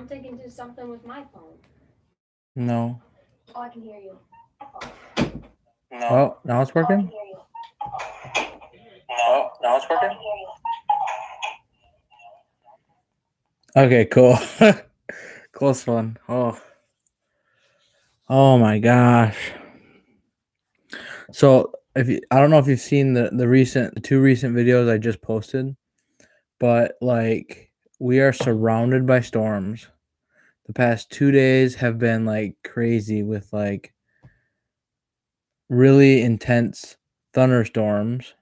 I'm thinking do something with my phone. No. Oh, I can hear you. No. Oh, now it's working? No, now it's working? Okay, cool. Close one. Oh my gosh. So I don't know if you've seen the two recent videos I just posted, but like we are surrounded by storms. The past 2 days have been like crazy with like really intense thunderstorms.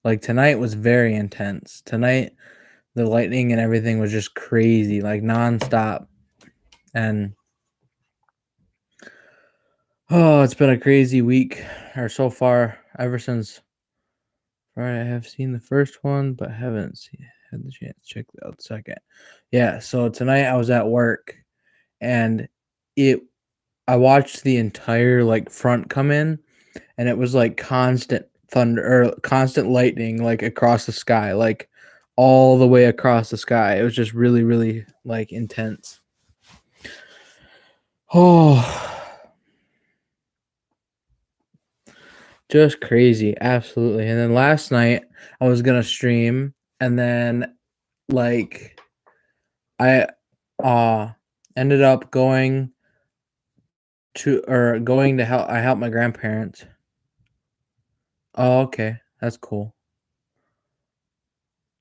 Like tonight was very intense. Tonight the lightning and everything was just crazy, like nonstop. And it's been a crazy week or so far ever since Friday. I have seen the first one, but haven't had the chance to check out the second. Yeah, so tonight I was at work and I watched the entire like front come in and it was like constant thunder or constant lightning like across the sky, like all the way across the sky. It was just really, really like intense. Oh, just crazy, absolutely. And then last night I was gonna stream, and then like I ended up going to help. I helped my grandparents. Oh, okay, that's cool.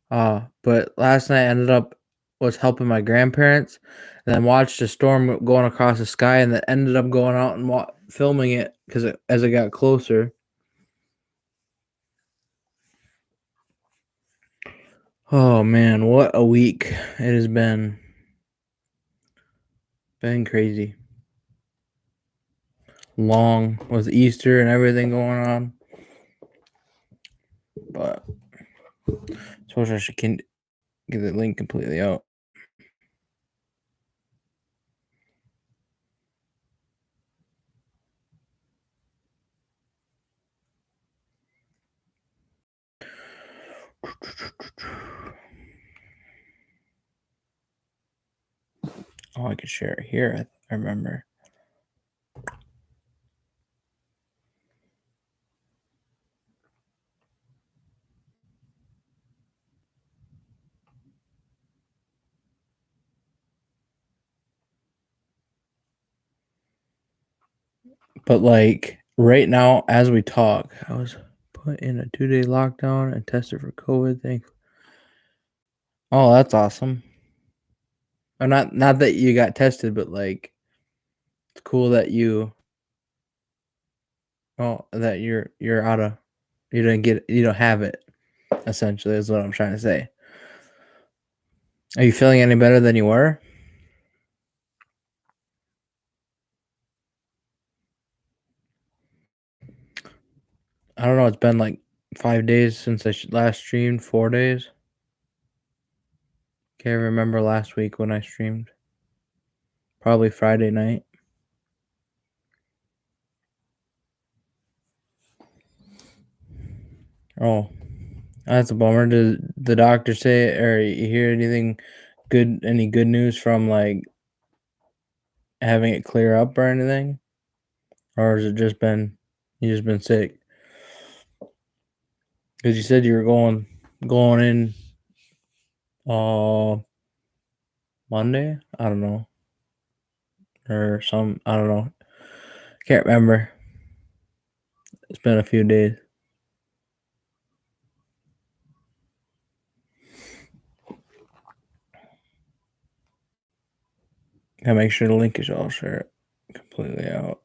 But last night I ended up was helping my grandparents, and then watched a storm going across the sky, and then ended up going out and filming it because as it got closer. Oh man, what a week it has been. Been crazy. Long with Easter and everything going on. But suppose I should get the link completely out. Oh, I could share it here. I remember. But like right now, as we talk, I was put in a 2-day lockdown and tested for COVID. Oh, that's awesome. Or not that you got tested, but like it's cool that you that you're out of you don't have it, essentially is what I'm trying to say. Are you feeling any better than you were? I don't know, it's been like 5 days since I last streamed, 4 days. Can't remember last week when I streamed. Probably Friday night. Oh, that's a bummer. Did the doctor say, or you hear anything good? Any good news from like having it clear up or anything, or has it just been sick? Because you said you were going in Monday. I don't know, or I don't know. Can't remember. It's been a few days. Gotta make sure the link is all shared completely out.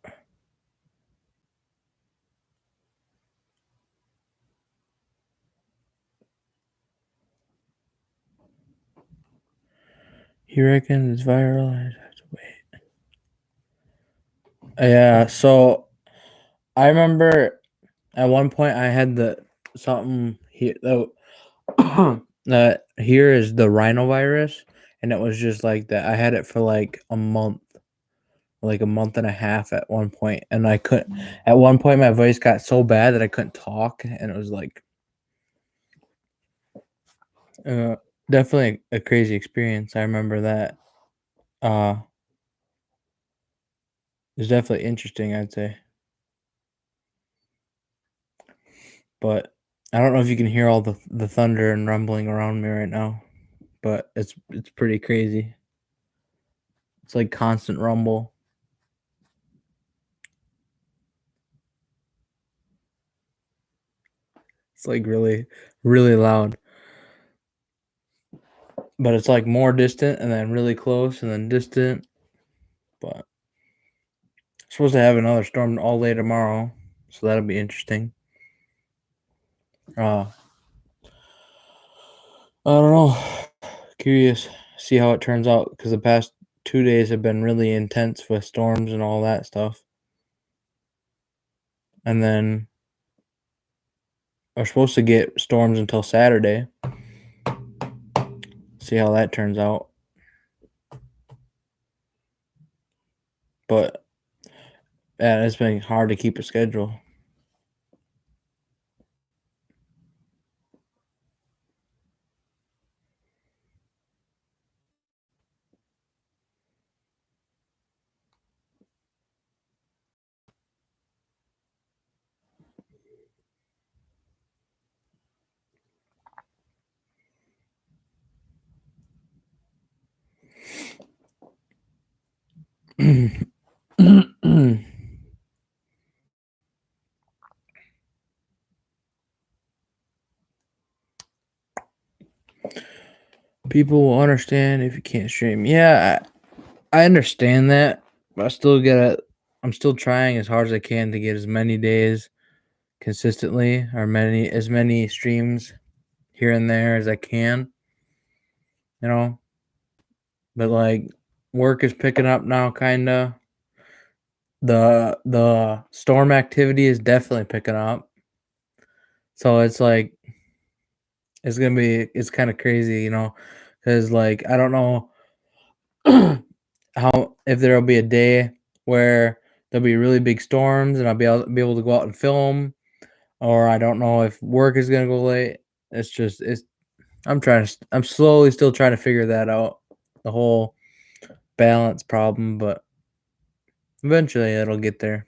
You reckon it's viral? I have to wait. Yeah, so I remember at one point I had something here that here is the rhinovirus, and it was just like that. I had it for like a month and a half at one point, and I couldn't. At one point, my voice got so bad that I couldn't talk, and it was like definitely a crazy experience. I remember that. is definitely interesting, I'd say. But I don't know if you can hear all the thunder and rumbling around me right now, but it's pretty crazy. It's like constant rumble. It's like really, really loud. But it's like more distant and then really close and then distant. But supposed to have another storm all day tomorrow, so that'll be interesting. I don't know. Curious, see how it turns out because the past 2 days have been really intense with storms and all that stuff. And then we're supposed to get storms until Saturday. See how that turns out. But yeah, it's been hard to keep a schedule. People will understand if you can't stream. Yeah, I understand that, but I'm still trying as hard as I can to get as many days consistently or as many streams here and there as I can. You know, but like work is picking up now, kinda. The storm activity is definitely picking up. So it's like it's kind of crazy, because like I don't know how if there'll be a day where there'll be really big storms and I'll be able to go out and film, or I don't know if work is gonna go late. It's I'm slowly still trying to figure that out, the whole balance problem, but eventually it'll get there,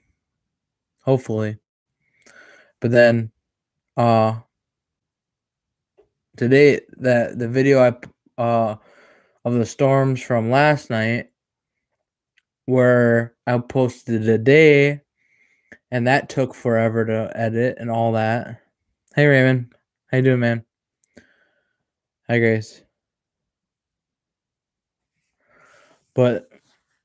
hopefully. But then uh today that the video of the storms from last night where I posted today, and that took forever to edit and all that. Hey Raymond, how you doing, man? Hi Grace. But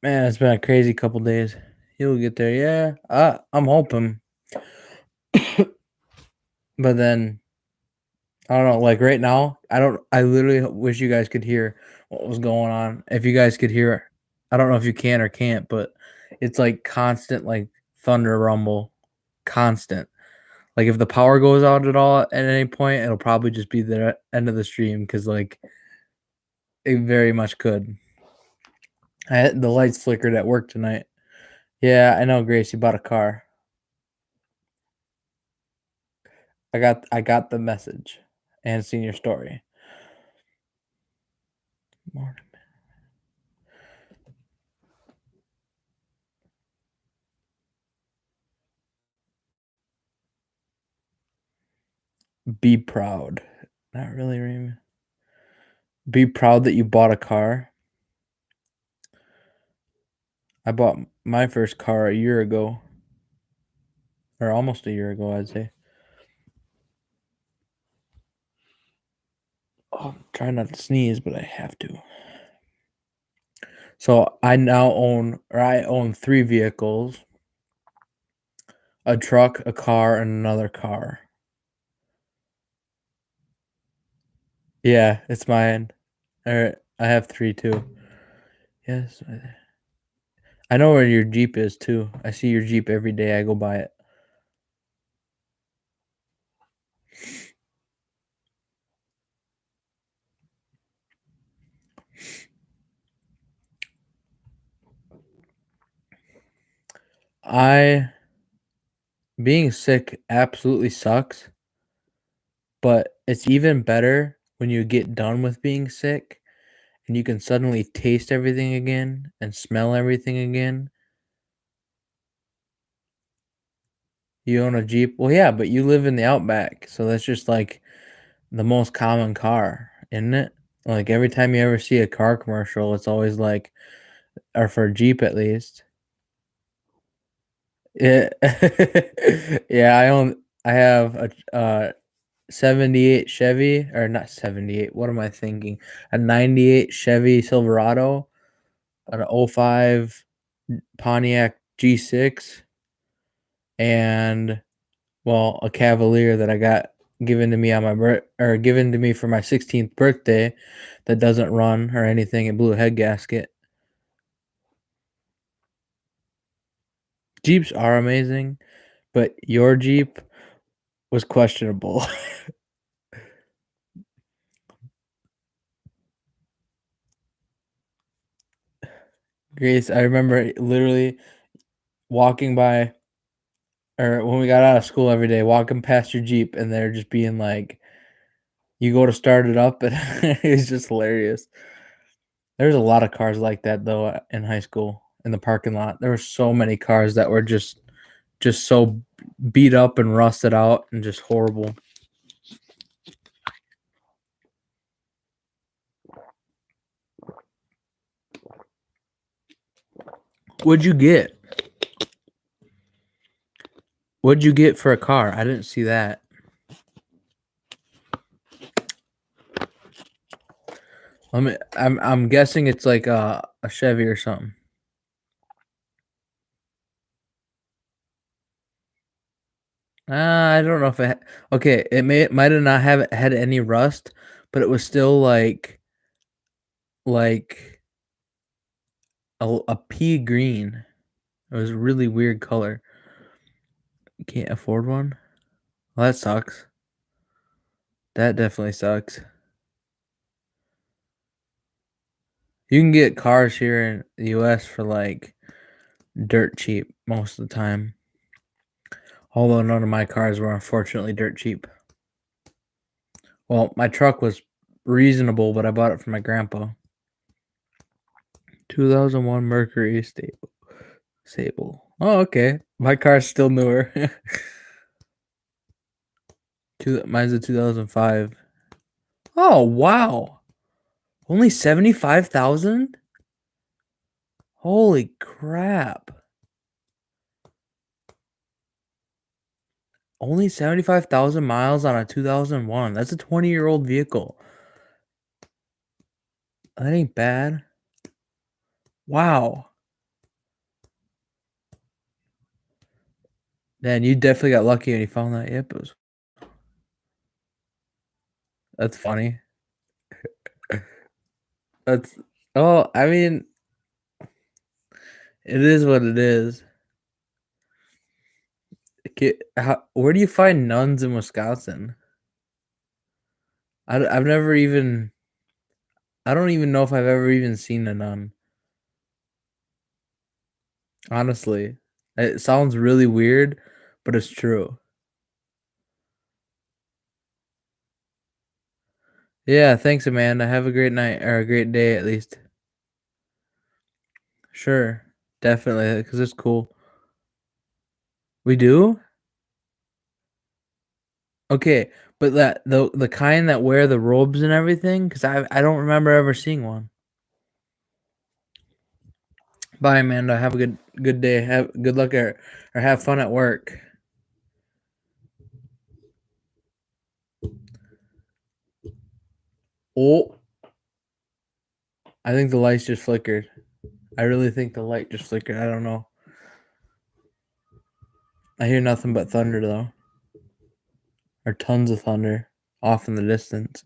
man, it's been a crazy couple days. You'll get there, yeah. I'm hoping. But then I don't know, like right now, I literally wish you guys could hear what was going on. If you guys could hear, I don't know if you can or can't, but it's like constant like thunder rumble. Constant. Like if the power goes out at all at any point, it'll probably just be the end of the stream because like it very much could. The lights flickered at work tonight. Yeah, I know, Grace. You bought a car. I got the message and seen your story. Morning. Be proud. Not really, Raymond. Be proud that you bought a car. I bought my first car a year ago. Or almost a year ago, I'd say. Oh, I'm trying not to sneeze, but I have to. So I own 3 vehicles. A truck, a car, and another car. Yeah, it's mine. I have 3 too. Yes. I know where your Jeep is too. I see your Jeep every day I go by it. Being sick absolutely sucks, but it's even better when you get done with being sick and you can suddenly taste everything again and smell everything again. You own a Jeep? Well, yeah, but you live in the outback, so that's just like the most common car, isn't it? Like every time you ever see a car commercial, it's always like, or for a Jeep at least. Yeah, yeah. I have a 78 Chevy, or not 78. What am I thinking? A 98 Chevy Silverado, an '05 Pontiac G6, and well, a Cavalier that I got given to me on my given to me for my 16th birthday that doesn't run or anything. It blew a head gasket. Jeeps are amazing, but your Jeep was questionable. Grace, I remember literally walking by, or when we got out of school every day, walking past your Jeep and they're just being like, you go to start it up, and it's just hilarious. There's a lot of cars like that though in high school in the parking lot. There were so many cars that were just so beat up and rusted out and just horrible. What'd you get? What'd you get for a car? I didn't see that. I'm guessing it's like a Chevy or something. I don't know if it. Okay, it might have not have had any rust, but it was still like a pea green. It was a really weird color. You can't afford one? Well, that sucks. That definitely sucks. You can get cars here in the US for like dirt cheap most of the time. Although none of my cars were unfortunately dirt cheap. Well, my truck was reasonable, but I bought it from my grandpa. 2001 Mercury Sable. Oh, okay. My car's still newer. Mine's a 2005. Oh, wow. Only 75,000? Holy crap. Only 75,000 miles on a 2001. That's a 20-year-old vehicle. That ain't bad. Wow. Man, you definitely got lucky when you found that. Yep, that's funny. That's I mean, it is what it is. Where do you find nuns in Wisconsin? I've never even. I don't even know if I've ever even seen a nun. Honestly, it sounds really weird, but it's true. Yeah, thanks, Amanda. Have a great night, or a great day at least. Sure, definitely, because it's cool. We do? Okay, but the kind that wear the robes and everything, because I don't remember ever seeing one. Bye, Amanda. Have a good day. Have good luck or have fun at work. Oh, I think the lights just flickered. I really think the light just flickered. I don't know. I hear nothing but thunder though, or tons of thunder off in the distance.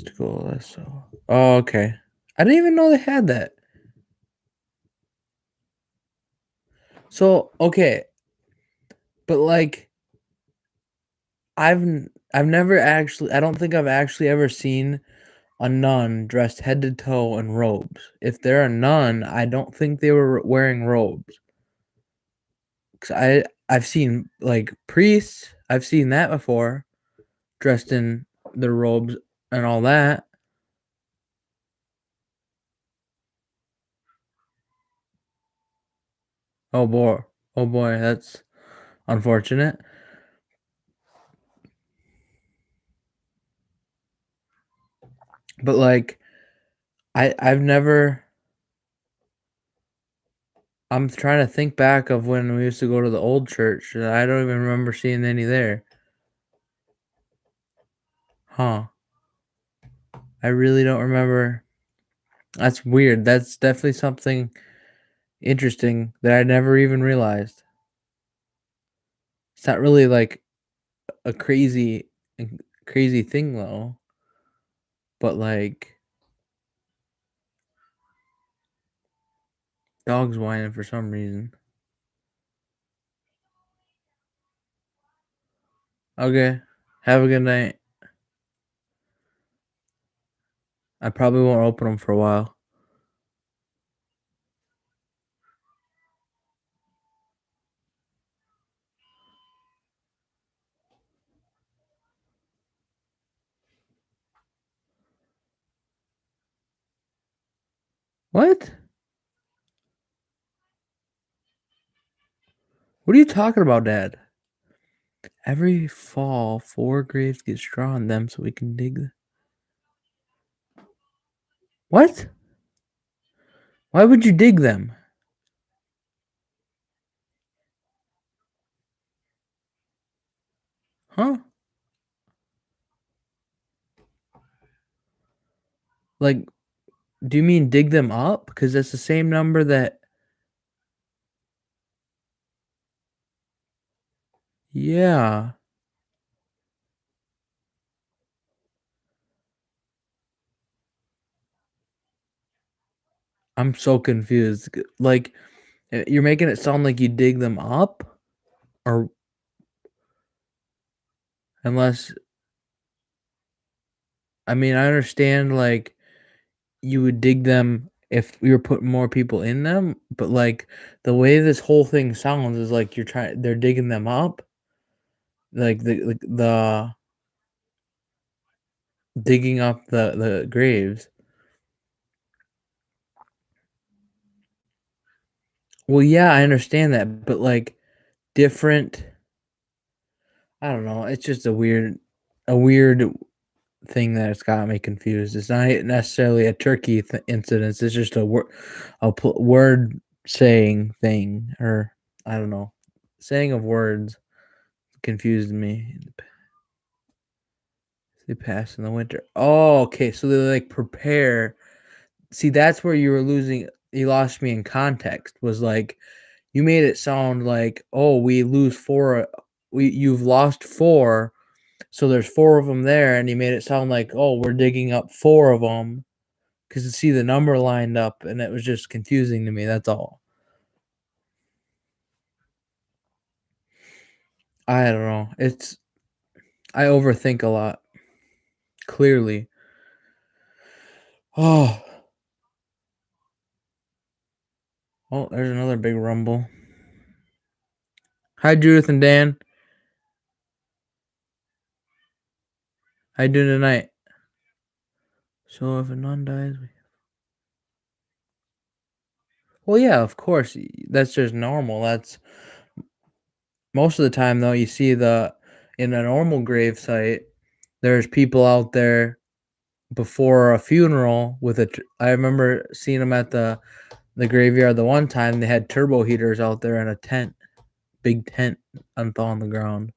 So. Oh, okay. I didn't even know they had that. So okay, but like I've never actually. I don't think I've actually ever seen a nun dressed head to toe in robes. If they're a nun, I don't think they were wearing robes. 'Cause I've seen like priests. I've seen that before, dressed in their robes. and all that. Oh boy. Oh boy, that's unfortunate. But like I've never I'm trying to think back of when we used to go to the old church. And I don't even remember seeing any there. Huh. I really don't remember. That's weird. That's definitely something interesting that I never even realized. It's not really like a crazy thing though, but like dogs whining for some reason. Okay. Have a good night. I probably won't open them for a while. What? What are you talking about, Dad? Every fall, 4 graves get straw in them so we can dig. What? Why would you dig them? Huh? Like, do you mean dig them up? Because that's the same number that. Yeah. I'm so confused. Like, you're making it sound like you dig them up? Or unless, I mean, I understand, like, you would dig them if we were putting more people in them, but, like, the way this whole thing sounds is like they're digging them up, like, the digging up the graves. Well, yeah, I understand that, but, like, different I don't know, it's just a weird thing that's got me confused. It's not necessarily a turkey incident, it's just word saying thing, or I don't know, saying of words confused me. They pass in the winter. Oh, okay, so they, like, prepare. See, that's where you lost me in context, was, like, you made it sound like, "Oh, we lose 4 you've lost 4, so there's 4 of them there," and you made it sound like, "Oh, we're digging up 4 of them because to see the number lined up," and it was just confusing to me, that's all. I don't know, I overthink a lot, clearly. Oh. Oh, there's another big rumble. Hi, Judith and Dan. How you doing tonight? So if a nun dies, well, yeah, of course, that's just normal. That's most of the time, though. You see in a normal grave site, there's people out there before a funeral with I remember seeing them at the graveyard the one time. They had turbo heaters out there in a tent, big tent up on the ground.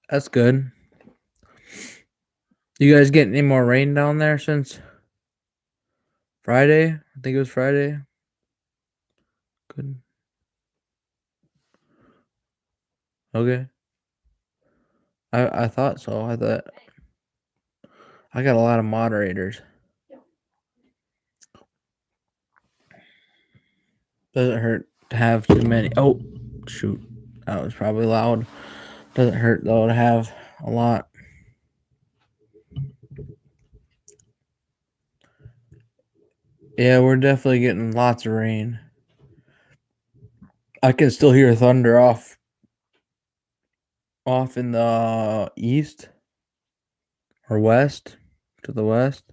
That's good. You guys getting any more rain down there since Friday? I think it was Friday. Good. Okay. I thought so. I thought I got a lot of moderators. Doesn't hurt to have too many. Oh, shoot. That was probably loud. Doesn't hurt, though, to have a lot. Yeah, we're definitely getting lots of rain. I can still hear thunder off in the east or west, to the west.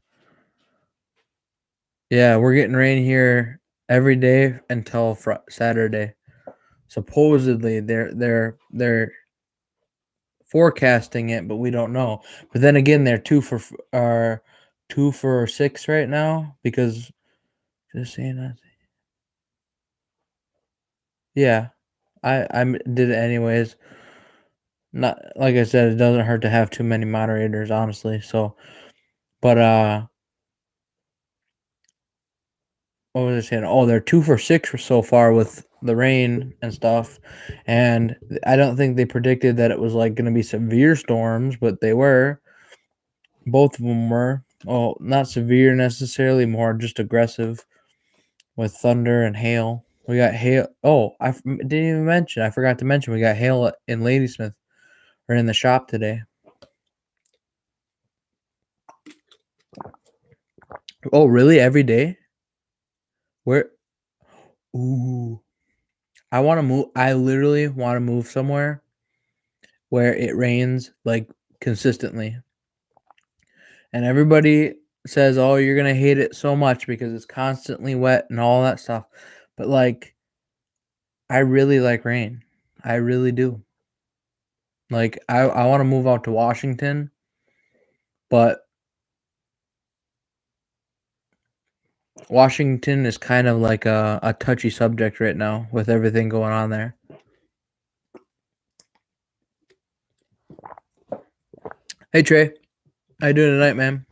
Yeah, we're getting rain here every day until Saturday. Supposedly they're forecasting it, but we don't know. But then again, they're 2 for 6 right now because just saying that. Yeah, I did it anyways. Not like I said, it doesn't hurt to have too many moderators, honestly. So, but what was I saying? Oh, they're 2 for 6 so far with the rain and stuff, and I don't think they predicted that it was like going to be severe storms, but they were. Both of them were. Oh, not severe necessarily, more just aggressive with thunder and hail. We got hail. Oh, didn't even mention. I forgot to mention we got hail in Ladysmith or in the shop today. Oh, really? Every day? Where? Ooh, I want to move. I literally want to move somewhere where it rains like consistently. And everybody says, "Oh, you're going to hate it so much because it's constantly wet and all that stuff." But like I really like rain. I really do. Like I want to move out to Washington, but Washington is kind of like a touchy subject right now with everything going on there. Hey Trey, how you doing tonight, man?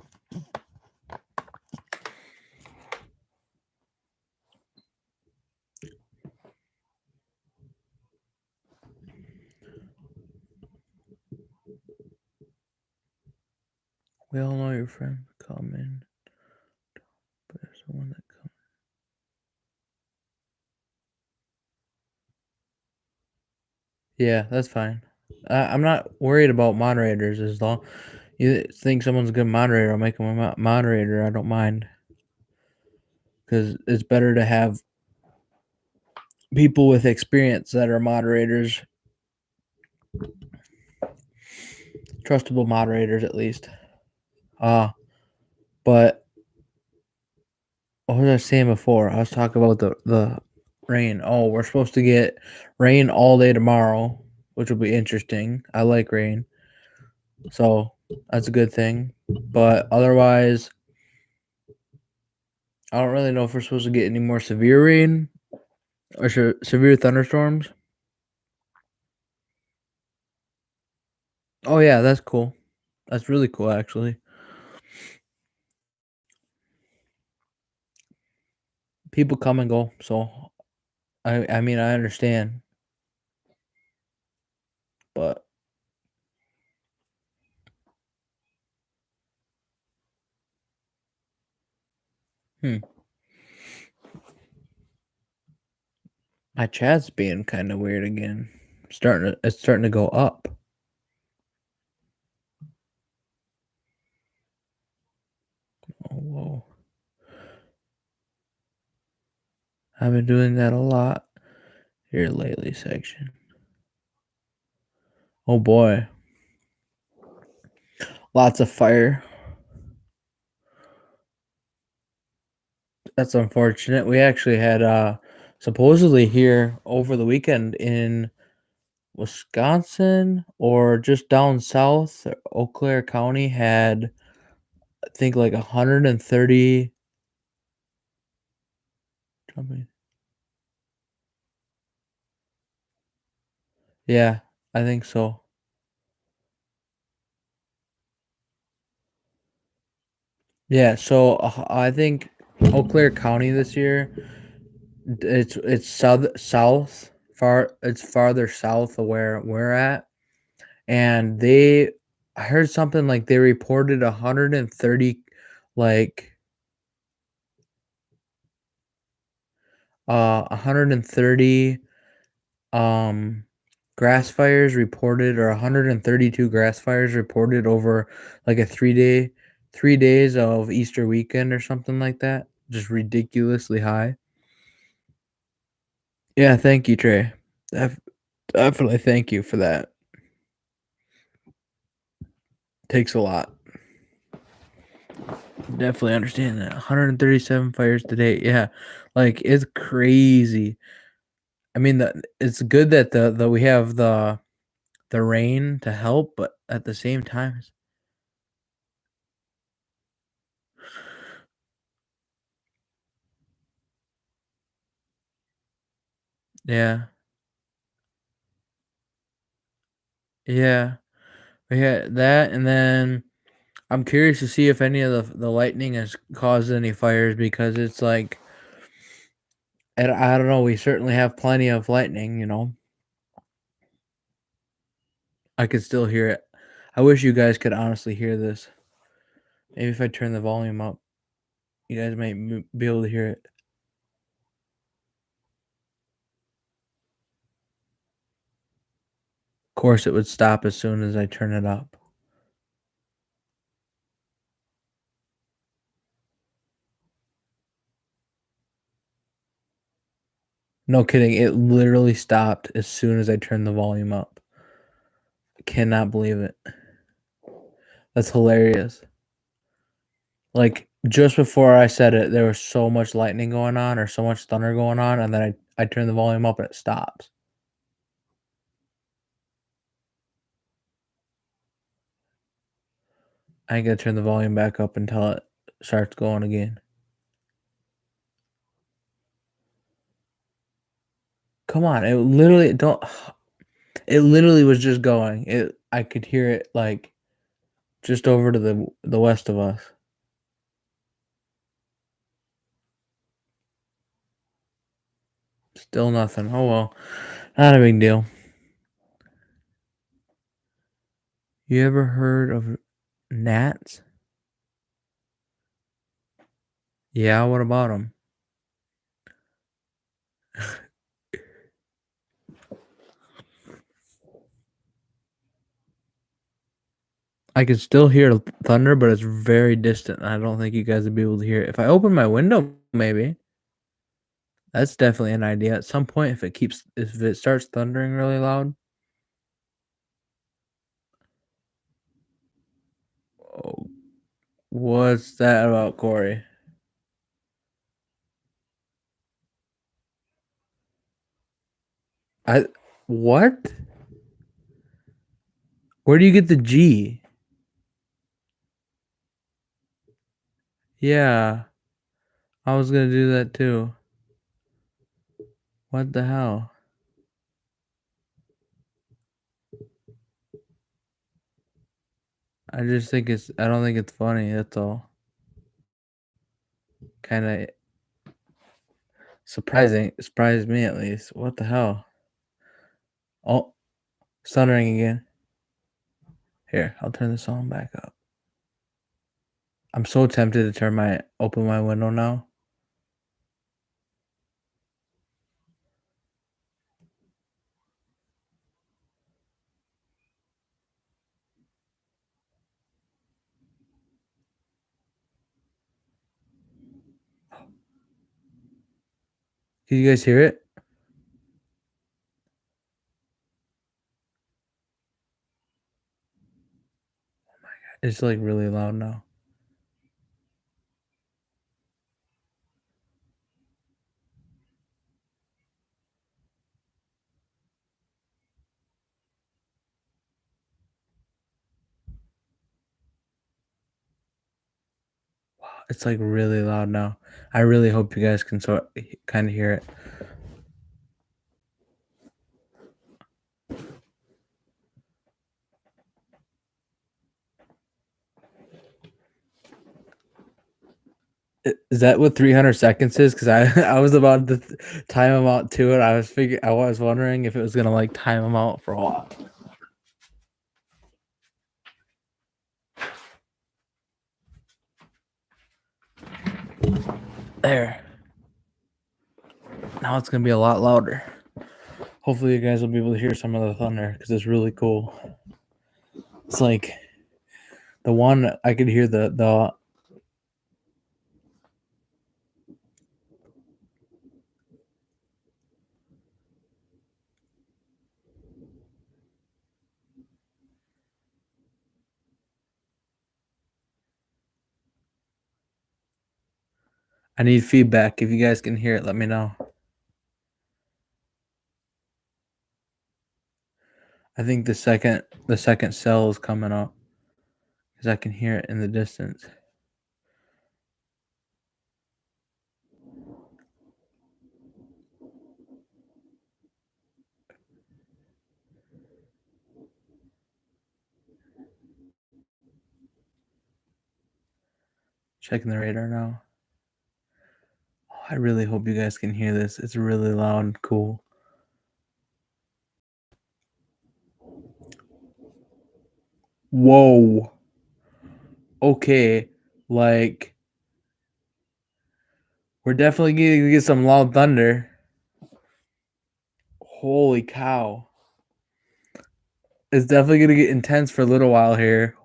We all know your friends come in, but there's the one that comes. Yeah, that's fine. I'm not worried about moderators as long you think someone's a good moderator. I'll make them a moderator. I don't mind because it's better to have people with experience that are moderators, trustable moderators at least. But what was I saying before? I was talking about the rain. Oh, we're supposed to get rain all day tomorrow, which will be interesting. I like rain, so that's a good thing. But otherwise, I don't really know if we're supposed to get any more severe rain or severe thunderstorms. Oh yeah, that's cool. That's really cool, actually. People come and go, so I mean I understand, but hmm. My chat's being kind of weird again. It's starting to go up. Oh, whoa. I've been doing that a lot here lately section. Oh boy. Lots of fire. That's unfortunate. We actually had supposedly here over the weekend in Wisconsin or just down south, Eau Claire County had I think like 130. Yeah, I think so. Yeah, so I think Eau Claire County this year it's south far it's farther south of where we're at, and I heard something like they reported 130 like 130 um grass fires reported, or 132 grass fires reported over like a 3 days of Easter weekend or something like that, just ridiculously high. Yeah, thank you, Trey. Definitely thank you for that. Takes a lot. Definitely understand that. 137 fires today. Yeah. Like it's crazy. I mean, it's good that the we have the rain to help, but at the same time, yeah, yeah, we had that, and then I'm curious to see if any of the lightning has caused any fires because it's like, and I don't know. We certainly have plenty of lightning. I could still hear it. I wish you guys could honestly hear this. Maybe if I turn the volume up, you guys might be able to hear it. Of course, it would stop as soon as I turn it up. No kidding. It literally stopped as soon as I turned the volume up. I cannot believe it. That's hilarious. Like just before I said it, there was so much lightning going on or so much thunder going on, and then I turn the volume up and it stops. I ain't gonna turn the volume back up until it starts going again. Come on, it literally don't. It literally was just going. I could hear it like just over to the west of us. Still nothing. Oh well, not a big deal. You ever heard of gnats? Yeah, what about them? I can still hear thunder, but it's very distant. I don't think you guys would be able to hear it. If I open my window, maybe. That's definitely an idea. At some point, if it starts thundering really loud, oh, what's that about, Corey? I what? Where do you get the G? Yeah, I was gonna do that too. What the hell? I just think I don't think it's funny. That's all. Kind of surprised me at least. What the hell? Oh, it's thundering again. Here, I'll turn the song back up. I'm so tempted to open my window now. Can you guys hear it? It's like really loud now. Wow, it's like really loud now. I really hope you guys can kind of hear it. Is that what 300 seconds is? Because I I was about to time them out to it. I was wondering if it was gonna like time them out for a while. There. Now it's gonna be a lot louder. Hopefully, you guys will be able to hear some of the thunder because it's really cool. It's like the one I could hear the I need feedback. If you guys can hear it, let me know. I think the second cell is coming up because I can hear it in the distance. Checking the radar now. Oh, I really hope you guys can hear this. It's really loud and cool. Whoa. Okay, like we're definitely gonna get some loud thunder. Holy cow. It's definitely gonna get intense for a little while here.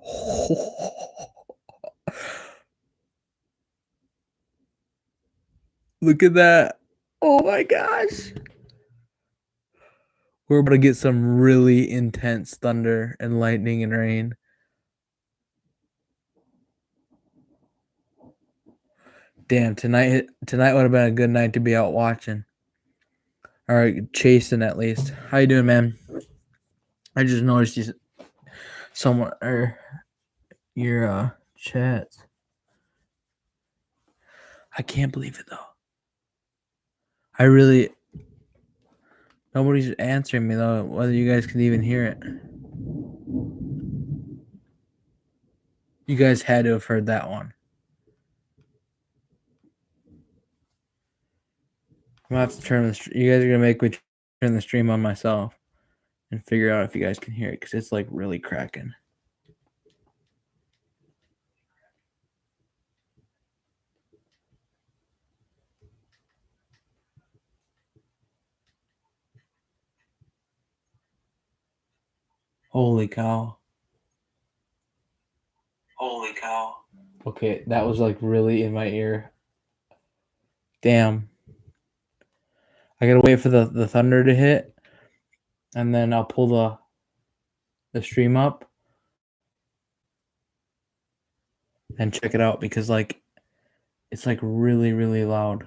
Look at that. Oh my gosh. We're about to get some really intense thunder and lightning and rain. Damn, tonight would have been a good night to be out watching. All right, chasing at least. How you doing, man? I just noticed you someone or your chats. I can't believe it though. Nobody's answering me though, whether you guys can even hear it. You guys had to have heard that one. I'm gonna have to turn you guys are gonna make me turn the stream on myself and figure out if you guys can hear it because it's like really cracking. Holy cow. Holy cow. Okay, that was like really in my ear. Damn. I gotta wait for the thunder to hit, and then I'll pull the stream up and check it out because like it's like really, really loud.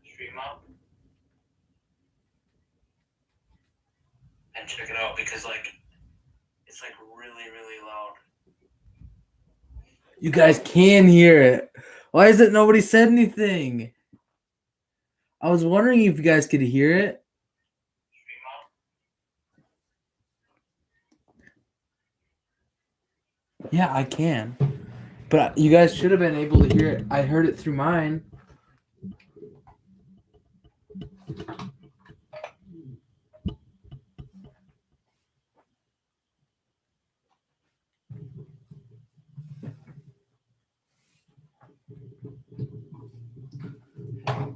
Stream up and check it out because like it's like really, really loud. You guys can hear it. Why is it nobody said anything? I was wondering if you guys could hear it. Yeah, I can. But you guys should have been able to hear it. I heard it through mine.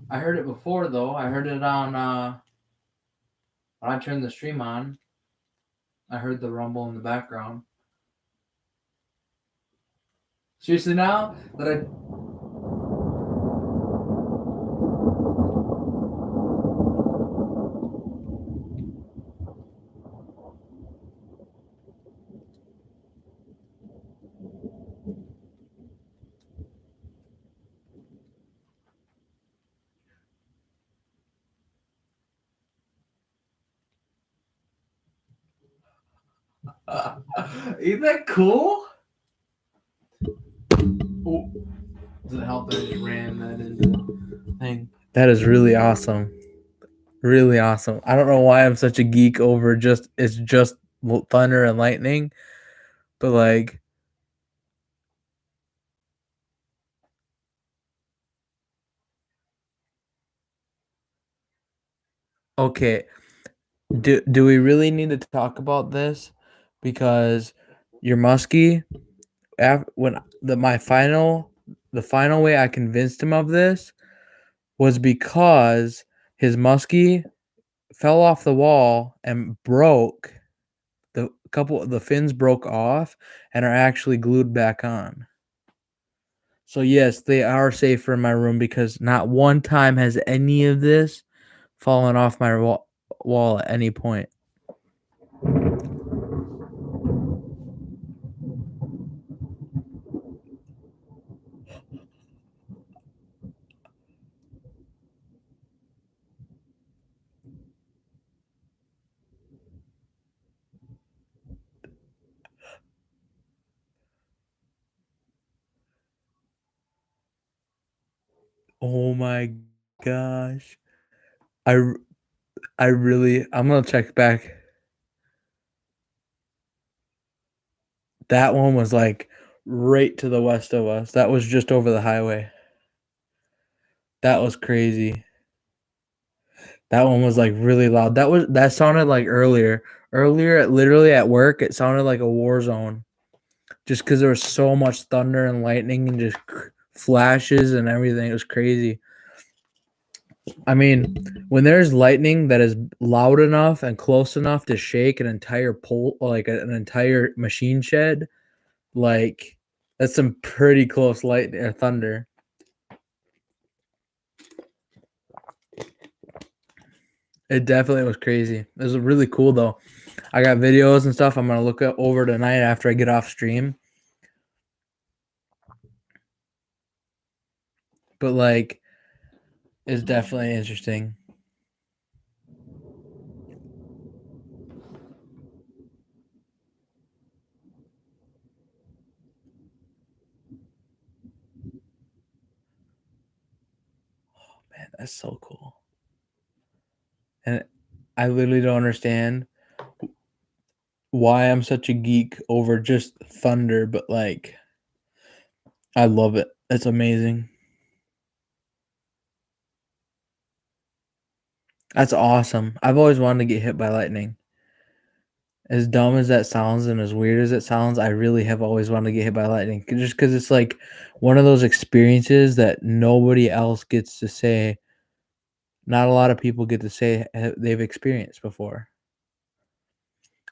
I heard it before though. I heard it on when I turned the stream on. I heard the rumble in the background. Seriously now that I Isn't that cool? Oh, does it help that I just ran that into the thing? That is really awesome. Really awesome. I don't know why I'm such a geek over it's just thunder and lightning, but like okay, do we really need to talk about this? Because your muskie, when the final way I convinced him of this was because his muskie fell off the wall and broke. The fins broke off and are actually glued back on. So yes, they are safer in my room because not one time has any of this fallen off my wall at any point. Oh my gosh. I r- I'm gonna check back. That one was like right to the west of us. That was just over the highway. That was crazy. That one was like really loud. That sounded like earlier. Earlier, literally at work, it sounded like a war zone. Just because there was so much thunder and lightning and just flashes and everything. It was crazy. I mean, when there's lightning that is loud enough and close enough to shake an entire pole, like an entire machine shed, like that's some pretty close light or thunder. It definitely was crazy. It was really cool though. I got videos and stuff. I'm gonna look over tonight after I get off stream. But like, it's definitely interesting. Man, that's so cool. And I literally don't understand why I'm such a geek over just thunder, but like, I love it. It's amazing. That's awesome. I've always wanted to get hit by lightning. As dumb as that sounds and as weird as it sounds, I really have always wanted to get hit by lightning. Just because it's like one of those experiences that nobody else gets to say. Not a lot of people get to say they've experienced before.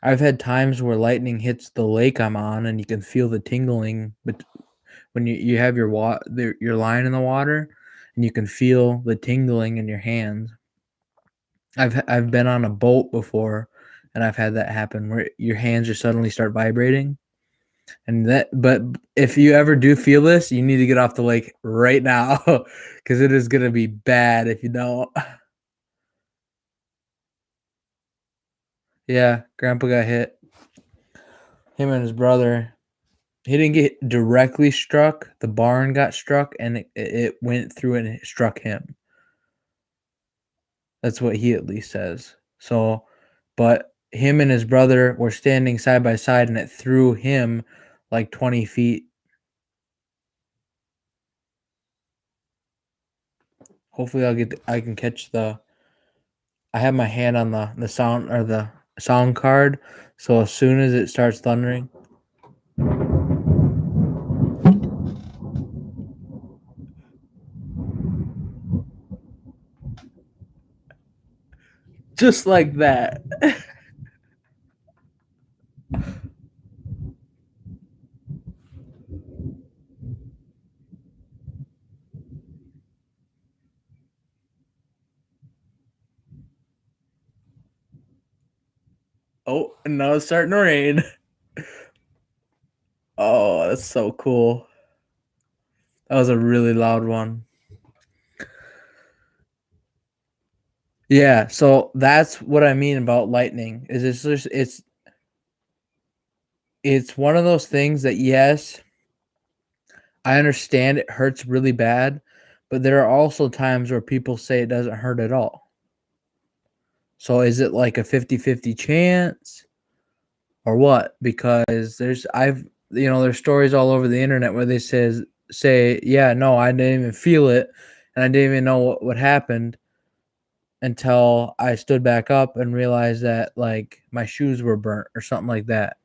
I've had times where lightning hits the lake I'm on, and you can feel the tingling. But when you have your line in the water, and you can feel the tingling in your hands. I've been on a boat before, and I've had that happen where your hands just suddenly start vibrating. And but if you ever do feel this, you need to get off the lake right now because it is gonna be bad if you don't. Yeah, Grandpa got hit. Him and his brother. He didn't get directly struck. The barn got struck, and it went through and it struck him. That's what he at least says. So, but him and his brother were standing side by side, and it threw him like 20 feet. Hopefully, I can catch the. I have my hand on the sound or the sound card, so as soon as it starts thundering, just like that. Oh, and now it's starting to rain. Oh, that's so cool. That was a really loud one. Yeah, so that's what I mean about lightning. Is it's one of those things that yes, I understand it hurts really bad, but there are also times where people say it doesn't hurt at all. So is it like a 50-50 chance or what? Because there's stories all over the internet where they say, yeah, no, I didn't even feel it and I didn't even know what happened until I stood back up and realized that like my shoes were burnt or something like that.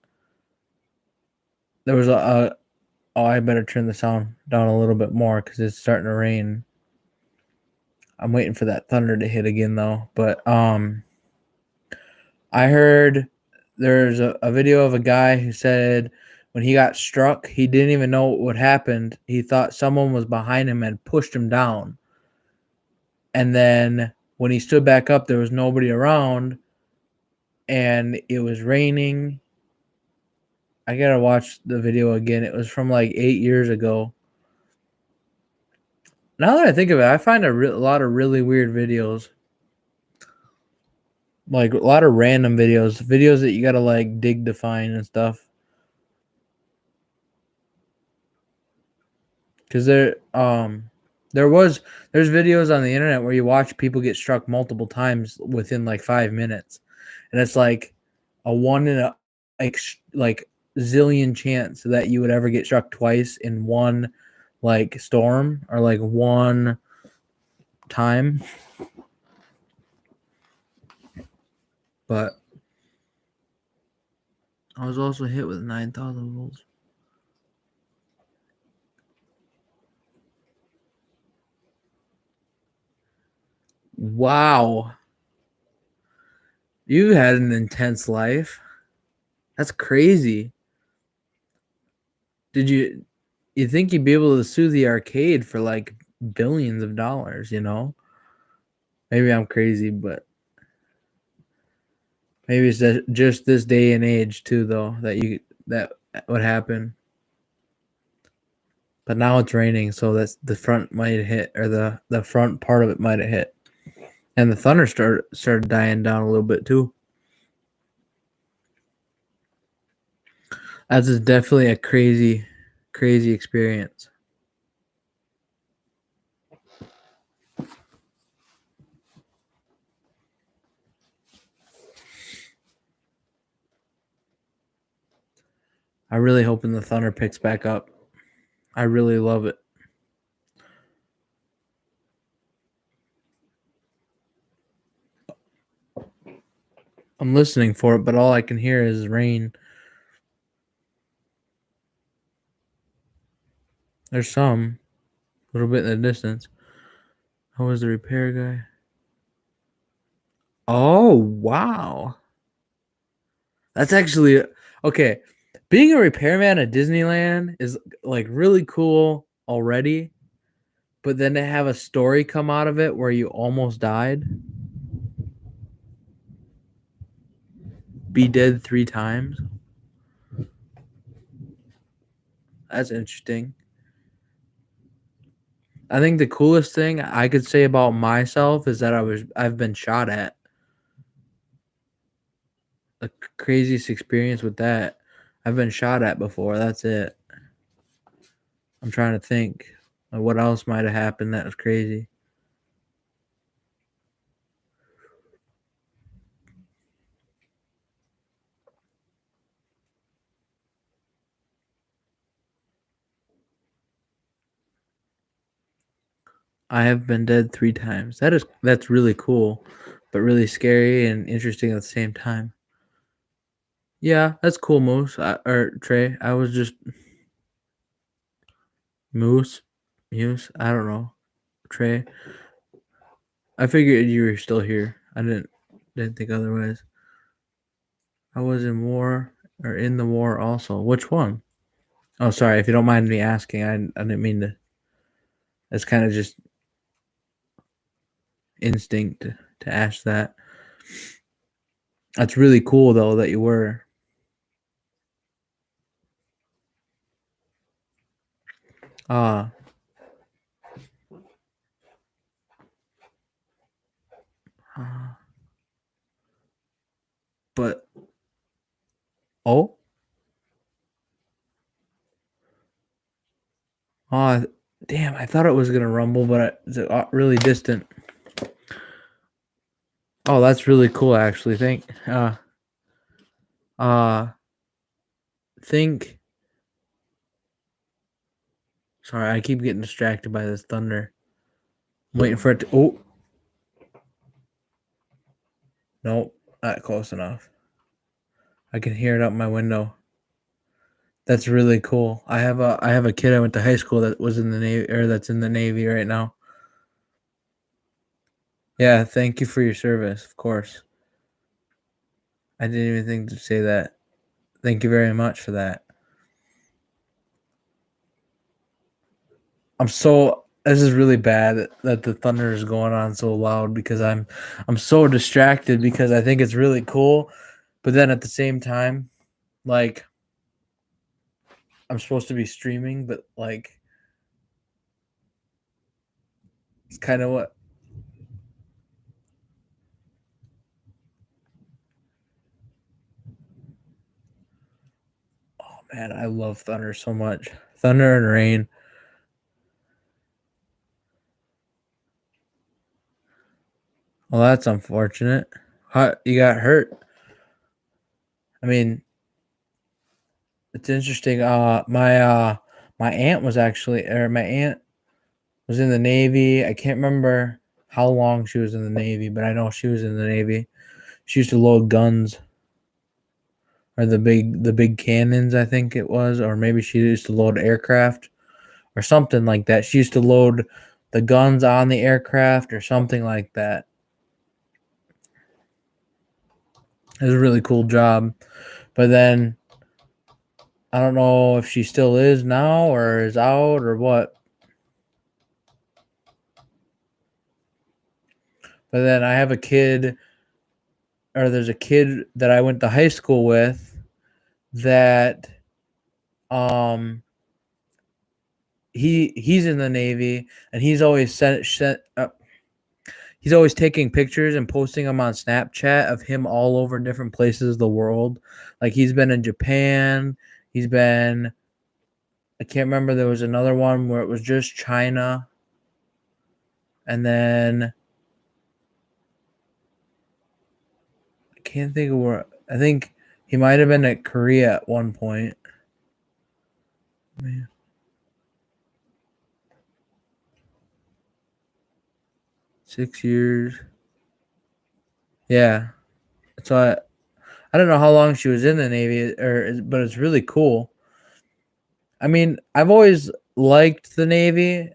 There was oh, I better turn the sound down a little bit more because it's starting to rain. I'm waiting for that thunder to hit again though. But I heard there's a video of a guy who said when he got struck, he didn't even know what happened. He thought someone was behind him and pushed him down. And then when he stood back up, there was nobody around and it was raining. I gotta watch the video again. It was from like 8 years ago. Now that I think of it, I find a lot of really weird videos. Like a lot of random videos that you gotta like dig to find and stuff. Cause they're There's videos on the internet where you watch people get struck multiple times within like 5 minutes, and it's like a one in a like zillion chance that you would ever get struck twice in one like storm or like one time. But I was also hit with 9,000 volts. Wow. You had an intense life. That's crazy. Did you think you'd be able to sue the arcade for like billions of dollars, you know? Maybe I'm crazy, but maybe it's just this day and age too though that would happen. But now it's raining, so that's the front might hit or the front part of it might have hit. And the thunder started dying down a little bit too. That's definitely a crazy experience. I really hoping the thunder picks back up. I really love it. I'm listening for it, but all I can hear is rain. There's some, a little bit in the distance. How was the repair guy? Oh, wow. That's actually okay. Being a repairman at Disneyland is like really cool already, but then to have a story come out of it where you almost died, be dead 3 times. That's interesting. I think the coolest thing I could say about myself is that I've been shot at. The craziest experience with that. I've been shot at before. That's it. I'm trying to think of what else might have happened that was crazy. I have been dead 3 times. That's really cool, but really scary and interesting at the same time. Yeah, that's cool, Moose or Trey. I was just Moose, Muse. I don't know, Trey. I figured you were still here. I didn't think otherwise. I was in war or in the war also. Which one? Oh, sorry. If you don't mind me asking, I didn't mean to. It's kind of just instinct to ask that. That's really cool though that you were. Ah, but oh, oh, damn! I thought it was gonna rumble, but it's really distant. Oh, that's really cool. Actually, uh, think. Sorry, I keep getting distracted by this thunder. I'm waiting for it to. Oh, nope, not close enough. I can hear it up my window. That's really cool. I have a kid I went to high school that was in the Navy or that's in the Navy right now. Yeah, thank you for your service, of course. I didn't even think to say that. Thank you very much for that. This is really bad that the thunder is going on so loud because I'm so distracted because I think it's really cool, but then at the same time, like I'm supposed to be streaming, but like it's kind of what. Oh man, I love thunder so much. Thunder and rain. Well, that's unfortunate. How you got hurt? I mean, it's interesting. My aunt was actually, or my aunt was in the Navy. I can't remember how long she was in the Navy, but I know she was in the Navy. She used to load guns, or the big cannons, I think it was, or maybe she used to load aircraft or something like that. She used to load the guns on the aircraft or something like that. It was a really cool job. But then I don't know if she still is now or is out or what. But then I have a kid, or there's a kid that I went to high school with that um he's in the Navy, and he's always taking pictures and posting them on Snapchat of him all over different places of the world. Like he's been in Japan, he's been, I can't remember, there was another one where it was just China, and then I can't think of where. I think he might have been at Korea at one point. Man. 6 years. Yeah. So I don't know how long she was in the Navy, but it's really cool. I mean, I've always liked the Navy,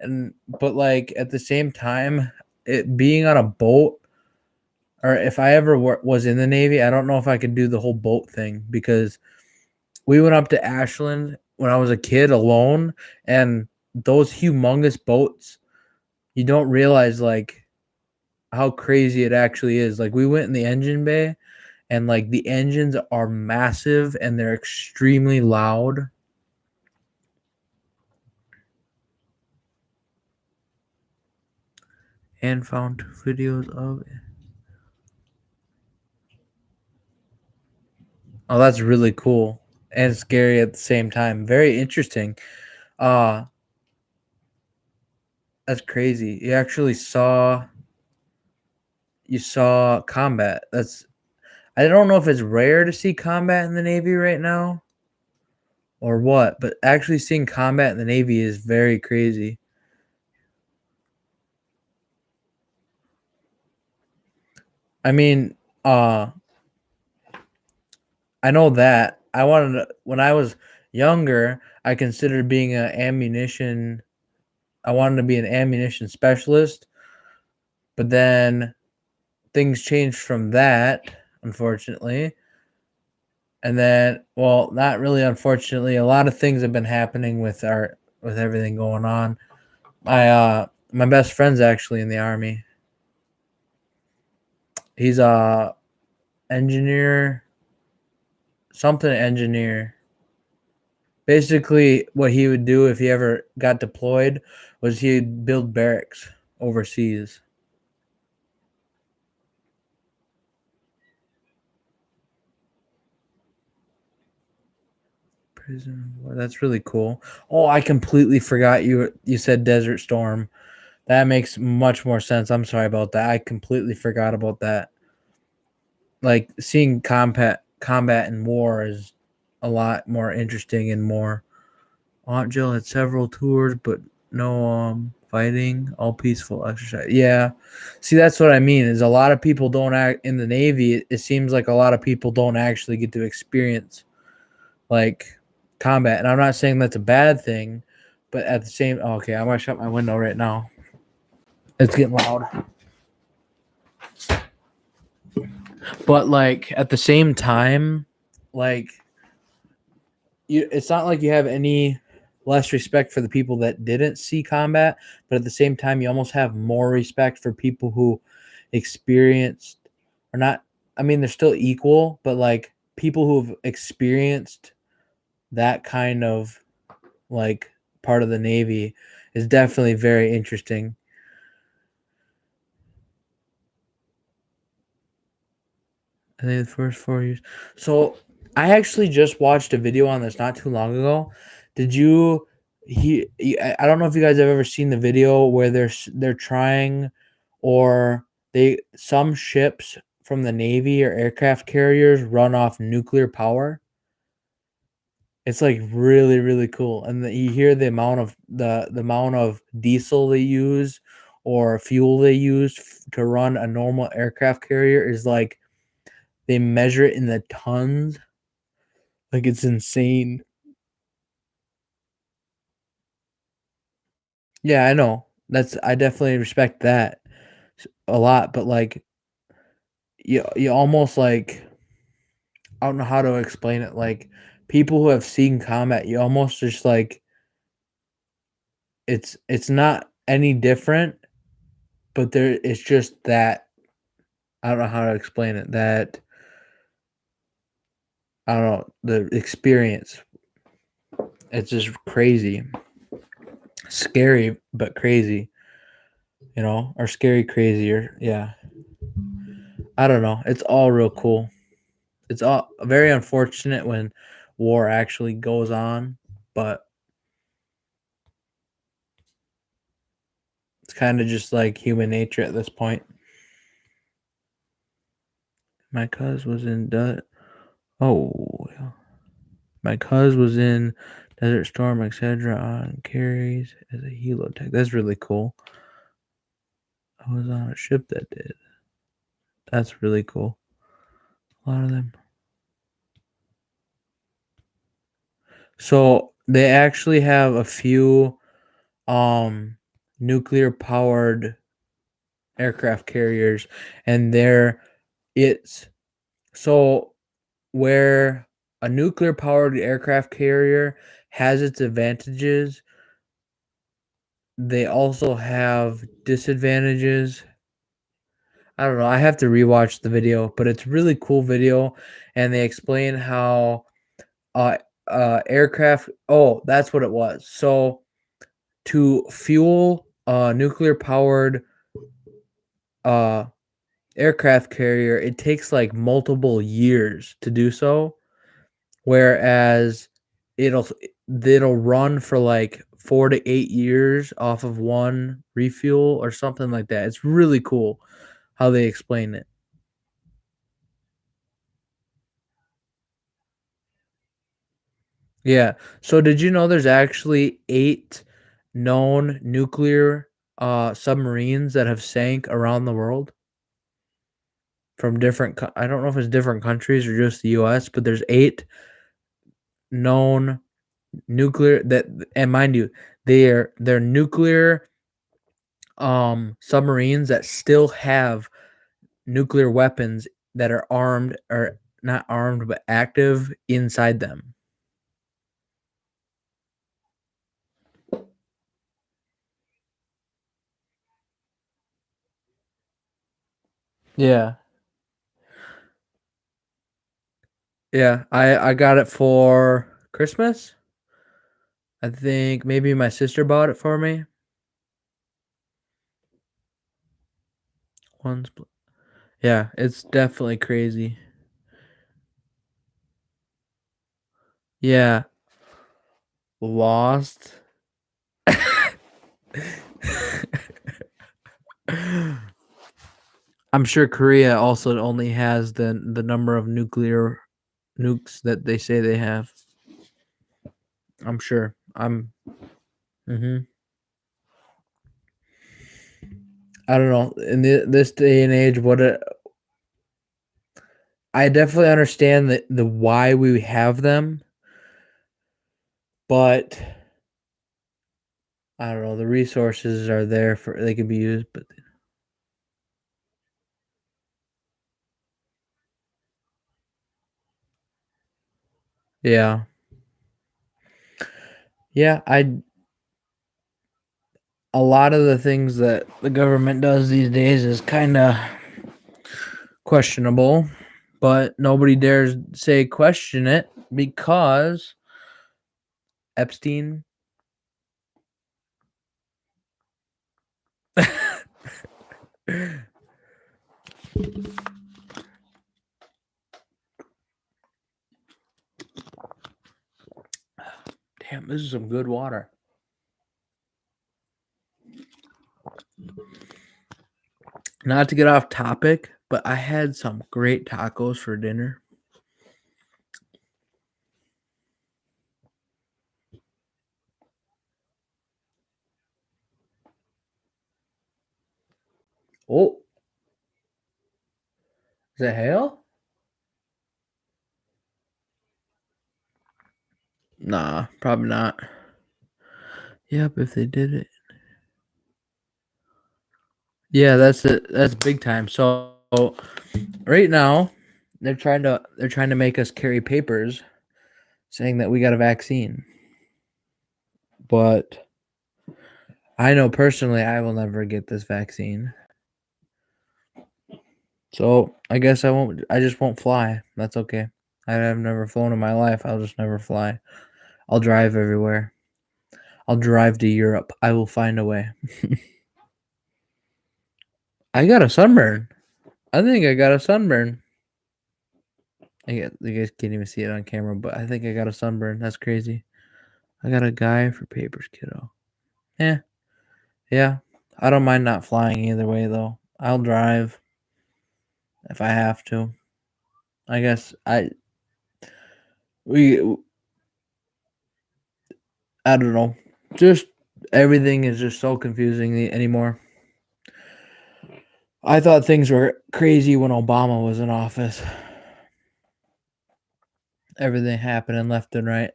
but like at the same time, it being on a boat, or if I ever was in the Navy, I don't know if I could do the whole boat thing, because we went up to Ashland when I was a kid alone, and those humongous boats, you don't realize like how crazy it actually is. Like we went in the engine bay, and like the engines are massive and they're extremely loud. And found 2 videos of it. Oh, that's really cool and scary at the same time. Very interesting. Uh that's crazy. You saw combat. That's, I don't know if it's rare to see combat in the Navy right now or what, but actually seeing combat in the Navy is very crazy. I mean, I know that when I was younger, I considered being an ammunition. I wanted to be an ammunition specialist, but then things changed from that, unfortunately. And then, well, not really unfortunately, a lot of things have been happening with everything going on. My best friend's actually in the Army. He's a engineer, something engineer. Basically, what he would do if he ever got deployed was he'd build barracks overseas. Prison War. That's really cool. Oh, I completely forgot you said Desert Storm. That makes much more sense. I'm sorry about that. I completely forgot about that. Like seeing combat and war is a lot more interesting and more. Aunt Jill had several tours, but no fighting, all peaceful exercise. Yeah. See, that's what I mean. Is a lot of people don't act in the Navy. It seems like a lot of people don't actually get to experience like combat. And I'm not saying that's a bad thing, but at the same, okay, I'm gonna shut my window right now. It's getting loud. But like at the same time, like it's not like you have any less respect for the people that didn't see combat, but at the same time you almost have more respect for people who experienced, or not, I mean they're still equal, but like people who've experienced that kind of like part of the Navy is definitely very interesting. I think the first 4 years. So I actually just watched a video on this not too long ago. Did you? I don't know if you guys have ever seen the video where they're trying, or some ships from the Navy or aircraft carriers run off nuclear power. It's like really, really cool. And you hear the amount of the amount of diesel they use or fuel they use to run a normal aircraft carrier is like they measure it in the tons. Like it's insane. Yeah, I know. I definitely respect that a lot, but like you almost like I don't know how to explain it. Like people who have seen combat, you almost just like it's not any different, but it's just that I don't know how to explain it. That I don't know the experience. It's just crazy, scary but crazy. Or scary, crazier. Yeah, I don't know. It's all real cool. It's all very unfortunate when war actually goes on, but it's kind of just like human nature at this point. My cuz was in oh, my cuz was in Desert Storm, etc. on carries as a helo tech. That's really cool. I was on a ship that did. That's really cool. A lot of them. So they actually have a few nuclear powered aircraft carriers, and it's so where a nuclear powered aircraft carrier has its advantages, they also have disadvantages. I don't know. I have to rewatch the video, but it's a really cool video, and they explain how uh aircraft. Oh, that's what it was. So to fuel a nuclear powered uh aircraft carrier, it takes like multiple years to do so, whereas it'll it'll run for like 4 to 8 years off of one refuel or something like that. It's really cool how they explain it. Yeah. So did you know there's actually 8 known nuclear submarines that have sank around the world from I don't know if it's different countries or just the US, but there's 8 known nuclear that, and mind you, they're nuclear submarines that still have nuclear weapons that are armed, or not armed but active inside them. Yeah. Yeah, I got it for Christmas. I think maybe my sister bought it for me. Yeah, it's definitely crazy. Yeah, lost. I'm sure Korea also only has the number of nuclear nukes that they say they have. I'm sure. Mhm. I don't know. In this day and age, I definitely understand the why we have them, but I don't know. The resources are there for they can be used, but yeah, yeah. A lot of the things that the government does these days is kind of questionable, but nobody dares say question it because Epstein. Damn, this is some good water. Not to get off topic, but I had some great tacos for dinner. Oh, is it hail? Nah, probably not. Yep, if they did it. Yeah, that's it. That's big time. So right now, they're trying to make us carry papers saying that we got a vaccine. But I know personally I will never get this vaccine. So I guess I just won't fly. That's okay. I've never flown in my life. I'll just never fly. I'll drive everywhere. I'll drive to Europe. I will find a way. I got a sunburn. I think I got a sunburn. You guys can't even see it on camera, but I think I got a sunburn. That's crazy. I got a guy for papers, kiddo. Yeah. I don't mind not flying either way, though. I'll drive if I have to. I guess we I don't know. Just everything is just so confusing anymore. I thought things were crazy when Obama was in office. Everything happening left and right.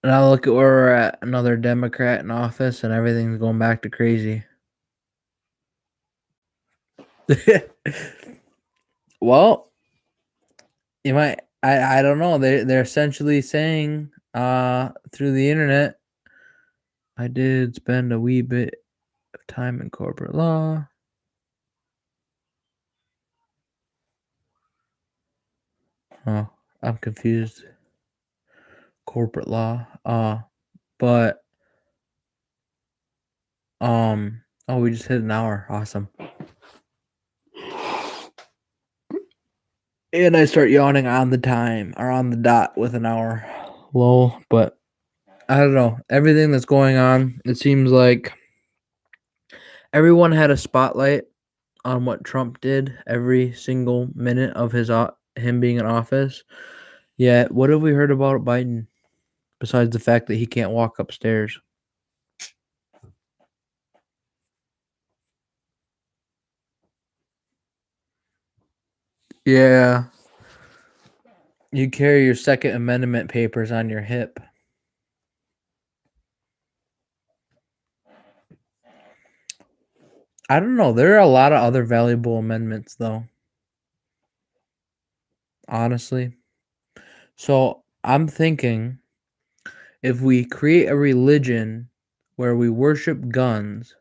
Now look at where we're at. Another Democrat in office, and everything's going back to crazy. Well, you might. I don't know. They're essentially saying through the internet. I did spend a wee bit of time in corporate law. Oh, I'm confused. Corporate law. But oh, we just hit an hour. Awesome. And I start yawning on the time or on the dot with an hour. Lol. But I don't know. Everything that's going on, it seems like everyone had a spotlight on what Trump did every single minute of him being in office. Yet, what have we heard about Biden besides the fact that he can't walk upstairs? Yeah. You carry your Second Amendment papers on your hip. I don't know. There are a lot of other valuable amendments, though. Honestly. So I'm thinking if we create a religion where we worship guns,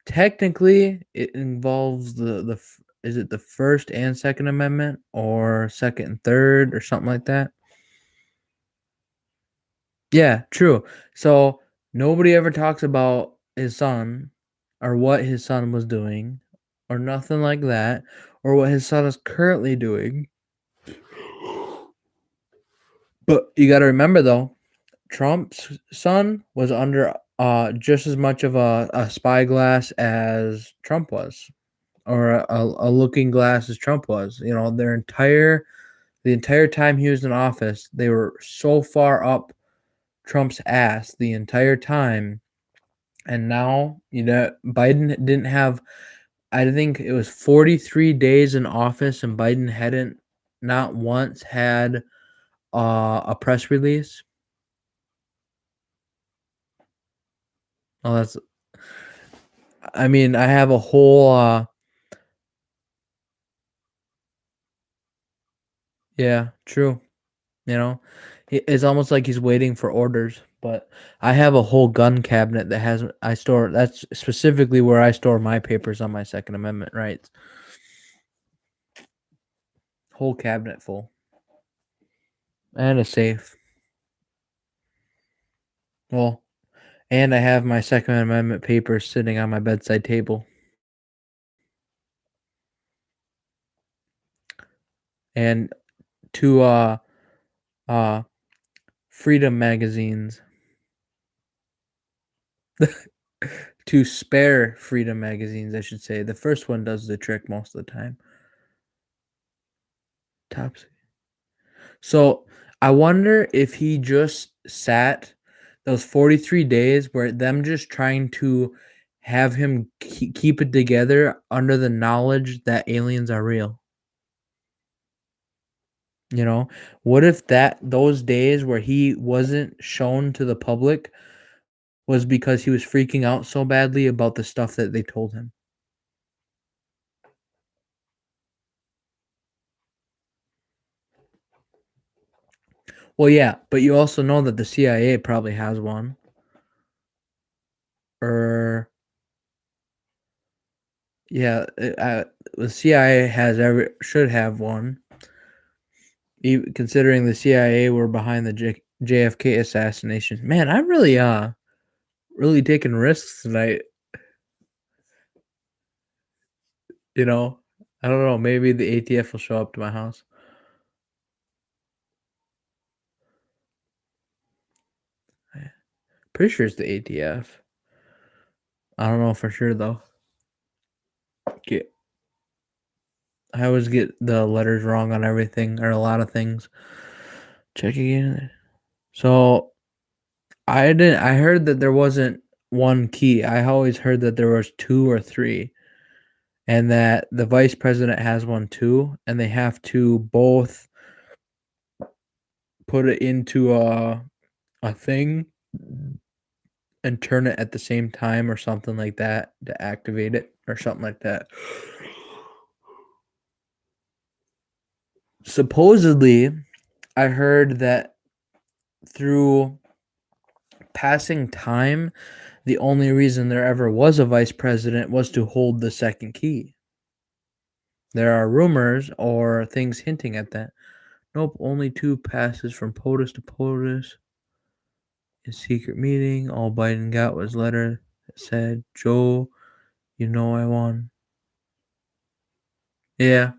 technically it involves is it the First and Second Amendment or Second and Third or something like that? Yeah, true. So nobody ever talks about his son or what his son was doing or nothing like that or what his son is currently doing. But you got to remember though, Trump's son was under just as much of a spyglass as Trump was, or a looking glass as Trump was. You know, the entire time he was in office, they were so far up Trump's ass the entire time. And now, Biden didn't have, I think it was 43 days in office, and Biden hadn't not once had a press release. Oh, I mean, I have a whole, yeah, true. You know, it's almost like he's waiting for orders. But I have a whole gun cabinet that that's specifically where I store my papers on my Second Amendment rights. Whole cabinet full. And a safe. Well, and I have my Second Amendment papers sitting on my bedside table. And two uh Freedom magazines. to spare Freedom magazines, I should say. The first one does the trick most of the time. Top. So I wonder if he just sat those 43 days where them just trying to have him keep it together under the knowledge that aliens are real. You know, what if those days where he wasn't shown to the public was because he was freaking out so badly about the stuff that they told him? Well, yeah, but you also know that the CIA probably has one. Or yeah, the CIA should have one. Even considering the CIA were behind the JFK assassination. Man, I'm really taking risks tonight. You know, I don't know. Maybe the ATF will show up to my house. Pretty sure it's the ATF. I don't know for sure though. I always get the letters wrong on everything or a lot of things. Check again. So I heard that there wasn't one key. I always heard that there was 2 or 3, and that the vice president has one too, and they have to both put it into a thing and turn it at the same time or something like that to activate it or something like that. Supposedly, I heard that through passing time, the only reason there ever was a vice president was to hold the second key. There are rumors or things hinting at that. Nope, only 2 passes from POTUS to POTUS. A secret meeting. All Biden got was letter that said, "Joe, you know I won." Yeah,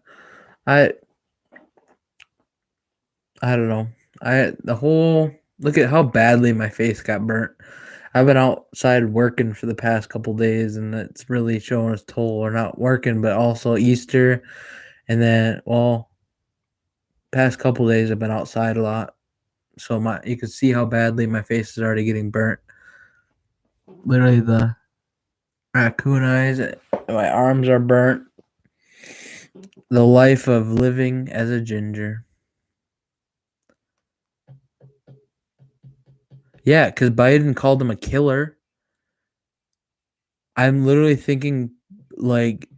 I don't know. Look at how badly my face got burnt. I've been outside working for the past couple days, and it's really showing its toll. Or not working, but also Easter, and then past couple days I've been outside a lot, so you can see how badly my face is already getting burnt. Literally the raccoon eyes. My arms are burnt. The life of living as a ginger. Yeah, because Biden called him a killer. I'm literally thinking, like,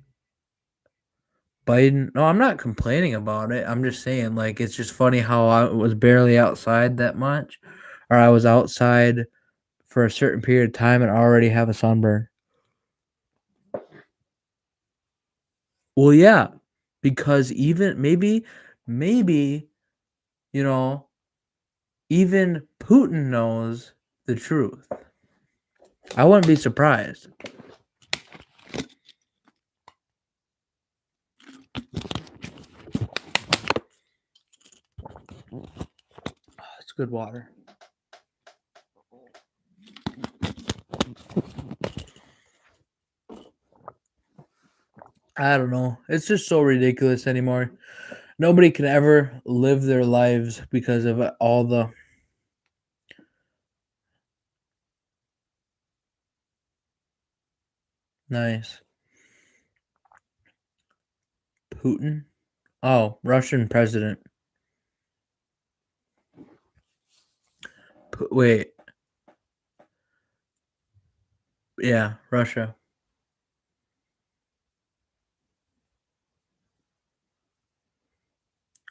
Biden. No, I'm not complaining about it. I'm just saying, like, it's just funny how I was barely outside that much, or I was outside for a certain period of time and already have a sunburn. Well, yeah, because even maybe, you know, even Putin knows the truth. I wouldn't be surprised. Oh, it's good water. I don't know. It's just so ridiculous anymore. Nobody can ever live their lives because of all the nice. Putin? Oh, Russian president. Wait. Yeah, Russia.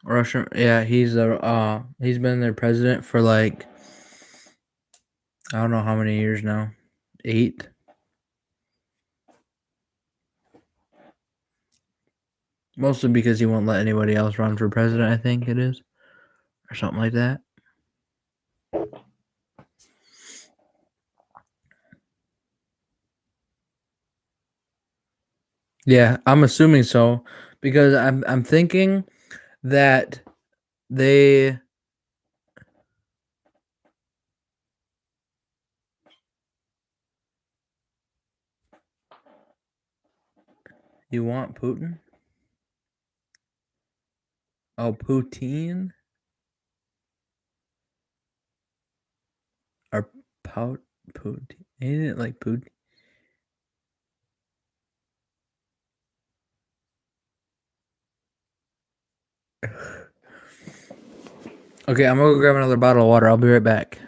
Russia. Yeah, he's been their president for like I don't know how many years now. 8. Mostly because he won't let anybody else run for president, I think it is. Or something like that. Yeah, I'm assuming so because I'm thinking that they You want Putin? Oh, Poutine? Or Putin? Ain't it like Putin? Okay, I'm gonna go grab another bottle of water. I'll be right back.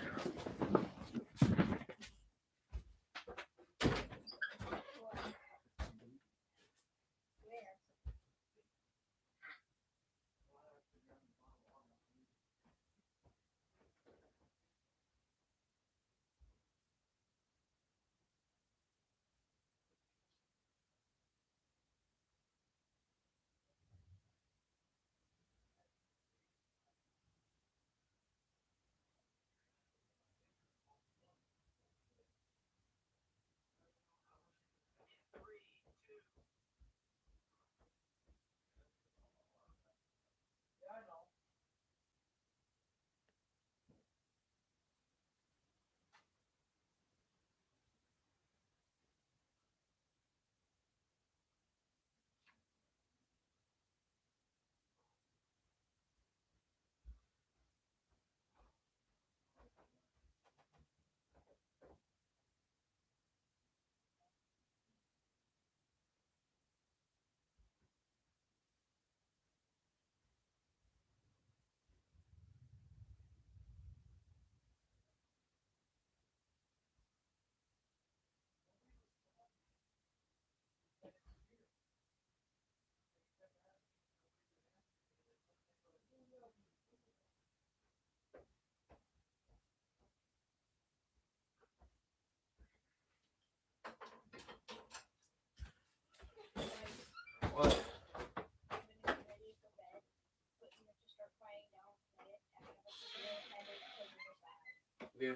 What? Yeah.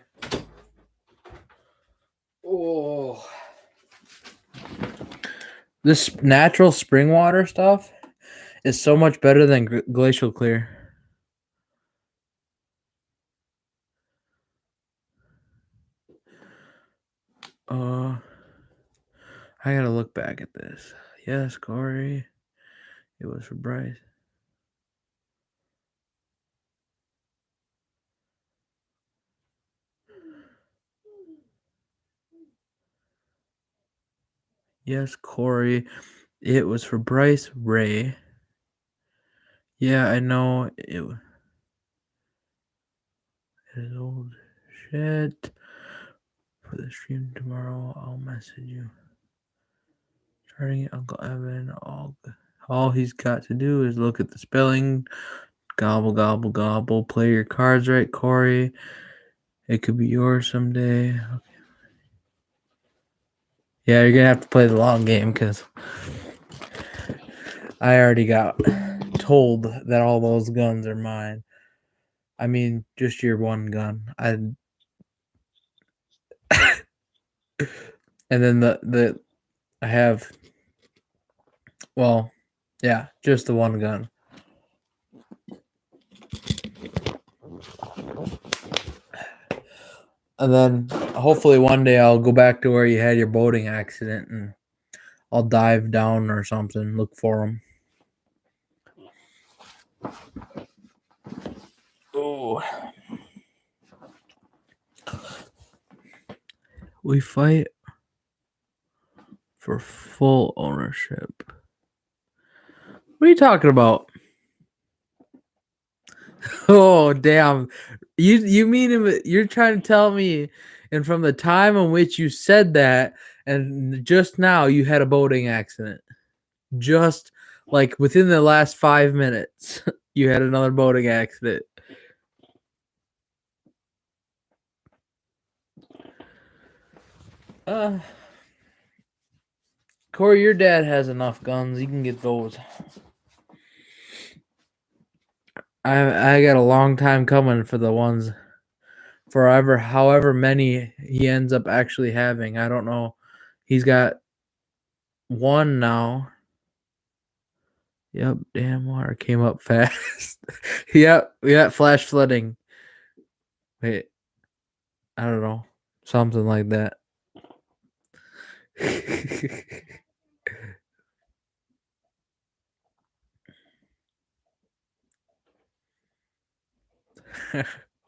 Oh. This natural spring water stuff is so much better than glacial clear. I gotta look back at this. Yes, Corey. It was for Bryce. Yes, Corey. It was for Bryce Ray. Yeah, I know it is old shit. For the stream tomorrow, I'll message you. Starting it, Uncle Evan. All he's got to do is look at the spelling. Gobble, gobble, gobble. Play your cards right, Corey. It could be yours someday. Okay. Yeah, you're gonna have to play the long game because I already got told that all those guns are mine. I mean, just your one gun. And then the I have, well, yeah, just the one gun. And then hopefully one day I'll go back to where you had your boating accident and I'll dive down or something, look for them. Oh. We fight for full ownership. What are you talking about? Oh, damn. You mean you're trying to tell me, and from the time in which you said that and just now you had a boating accident. Just like within the last 5 minutes, you had another boating accident. Corey, your dad has enough guns. You can get those. I got a long time coming for the ones forever, however many he ends up actually having. I don't know. He's got one now. Yep, damn water came up fast. Yep, we got flash flooding. Wait, I don't know. Something like that.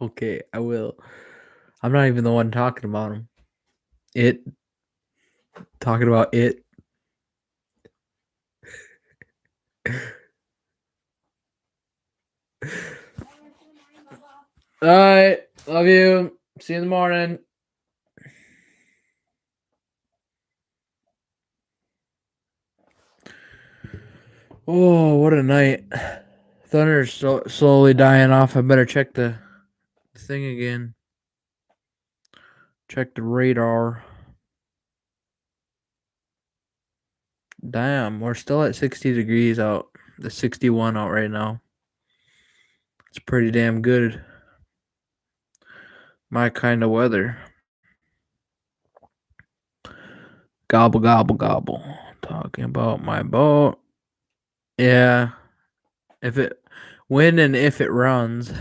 Okay, I will. I'm not even the one talking about him. It talking about it. All right, love you. See you in the morning. Oh, what a night! Thunder's slowly dying off. I better check the thing again. Check the radar. Damn, we're still at 60 degrees out. The 61 out right now. It's pretty damn good. My kind of weather. Gobble, gobble, gobble. Talking about my boat. Yeah. If it, when and if it runs,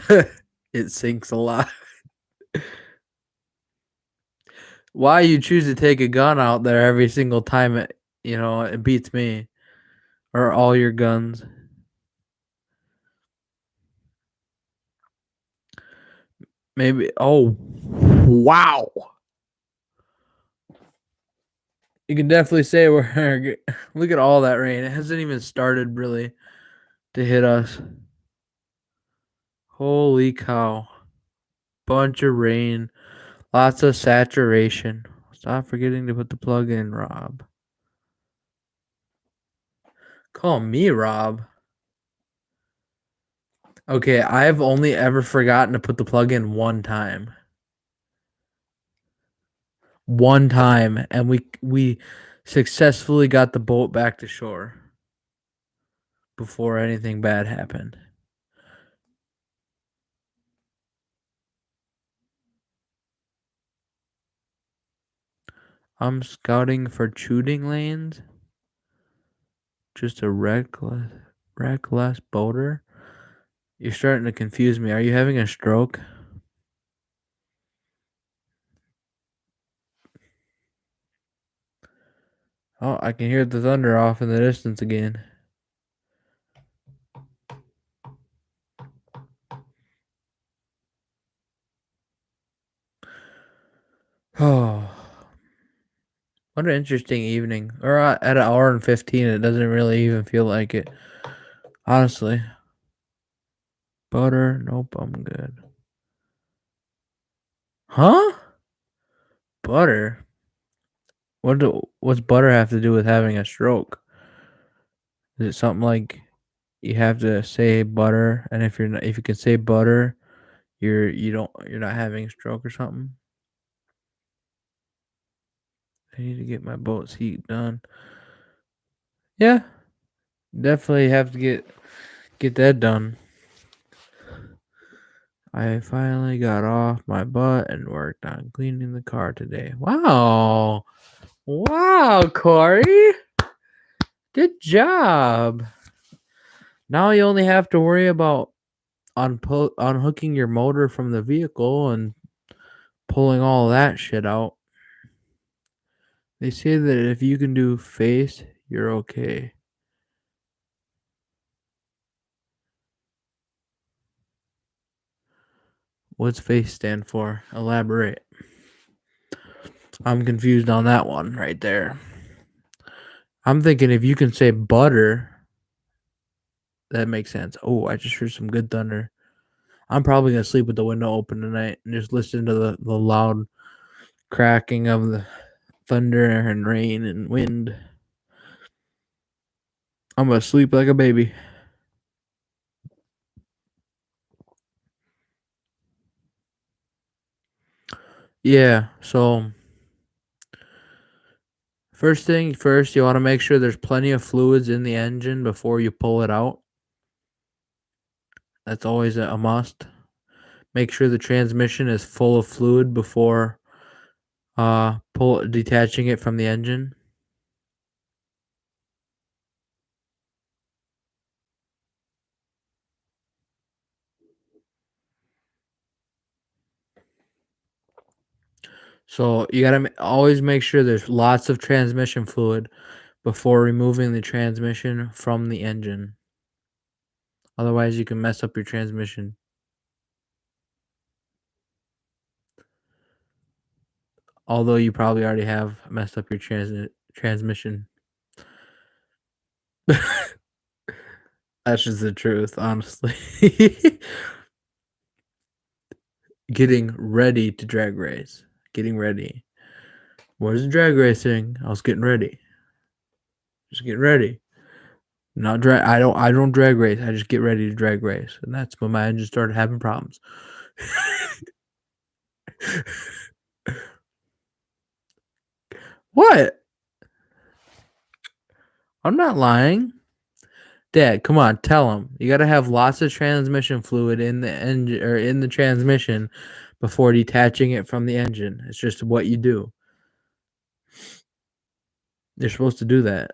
it sinks a lot. Why you choose to take a gun out there every single time it beats me. Or all your guns. Maybe, oh, wow. You can definitely say we're, look at all that rain. It hasn't even started really to hit us. Holy cow. Bunch of rain. Lots of saturation. Stop forgetting to put the plug in, Rob. Call me Rob. Okay, I've only ever forgotten to put the plug in one time. One time, and we successfully got the boat back to shore before anything bad happened. I'm scouting for shooting lanes. Just a reckless boater. You're starting to confuse me. Are you having a stroke? Oh, I can hear the thunder off in the distance again. Oh, what an interesting evening. We're at an hour and 15. It doesn't really even feel like it. Honestly. Butter? Nope, I'm good. Huh? Butter? What's butter have to do with having a stroke? Is it something like you have to say butter, and if you can say butter, you're not having a stroke or something? I need to get my boat's heat done. Yeah, definitely have to get that done. I finally got off my butt and worked on cleaning the car today. Wow. Wow, Corey. Good job. Now you only have to worry about unhooking your motor from the vehicle and pulling all that shit out. They say that if you can do face, you're okay. What's face stand for? Elaborate. I'm confused on that one right there. I'm thinking if you can say butter, that makes sense. Oh, I just heard some good thunder. I'm probably gonna sleep with the window open tonight and just listen to the loud cracking of the thunder and rain and wind. I'm gonna sleep like a baby. Yeah, so first thing first, you want to make sure there's plenty of fluids in the engine before you pull it out. That's always a must. Make sure the transmission is full of fluid before detaching it from the engine. So you gotta always make sure there's lots of transmission fluid before removing the transmission from the engine. Otherwise, you can mess up your transmission. Although you probably already have messed up your transmission. That's just the truth, honestly. Getting ready to drag race. Getting ready. Where's the drag racing? I was getting ready. Just getting ready. Not drag. I don't drag race. I just get ready to drag race, and that's when my engine started having problems. What? I'm not lying. Dad, come on, tell him. You got to have lots of transmission fluid in the engine or in the transmission before detaching it from the engine. It's just what you do. You're supposed to do that.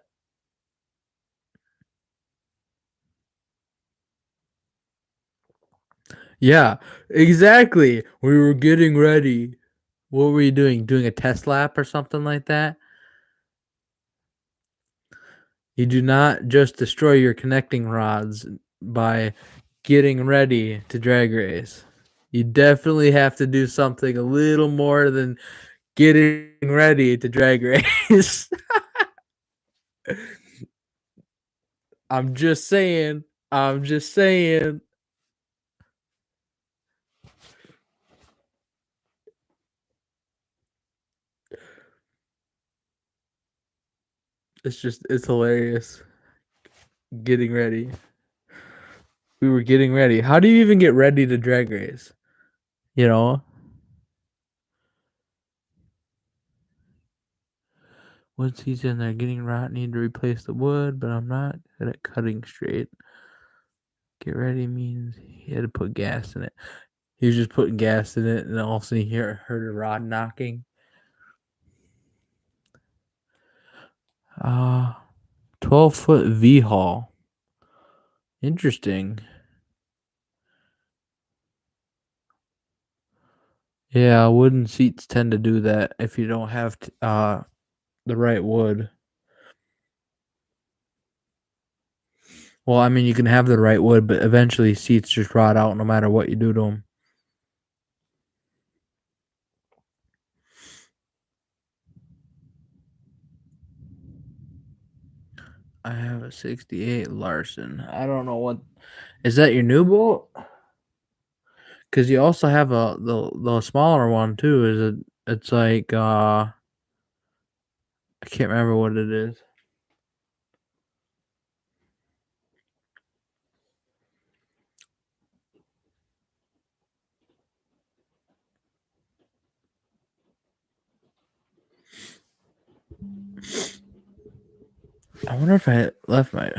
Yeah, exactly. We were getting ready. What were you doing? Doing a test lap or something like that? You do not just destroy your connecting rods by getting ready to drag race. You definitely have to do something a little more than getting ready to drag race. I'm just saying. I'm just saying. It's hilarious. Getting ready. We were getting ready. How do you even get ready to drag race? You know? Once he's in there getting rot, need to replace the wood, but I'm not good at cutting straight. Get ready means he had to put gas in it. He was just putting gas in it, and all of a sudden he heard a rod knocking. 12-foot V-haul. Interesting. Yeah, wooden seats tend to do that if you don't have the right wood. Well, I mean, you can have the right wood, but eventually seats just rot out no matter what you do to them. I have a 68 Larson. I don't know what... Is that your new boat? Because you also have the smaller one too. It's like I can't remember what it is. I wonder if I left my...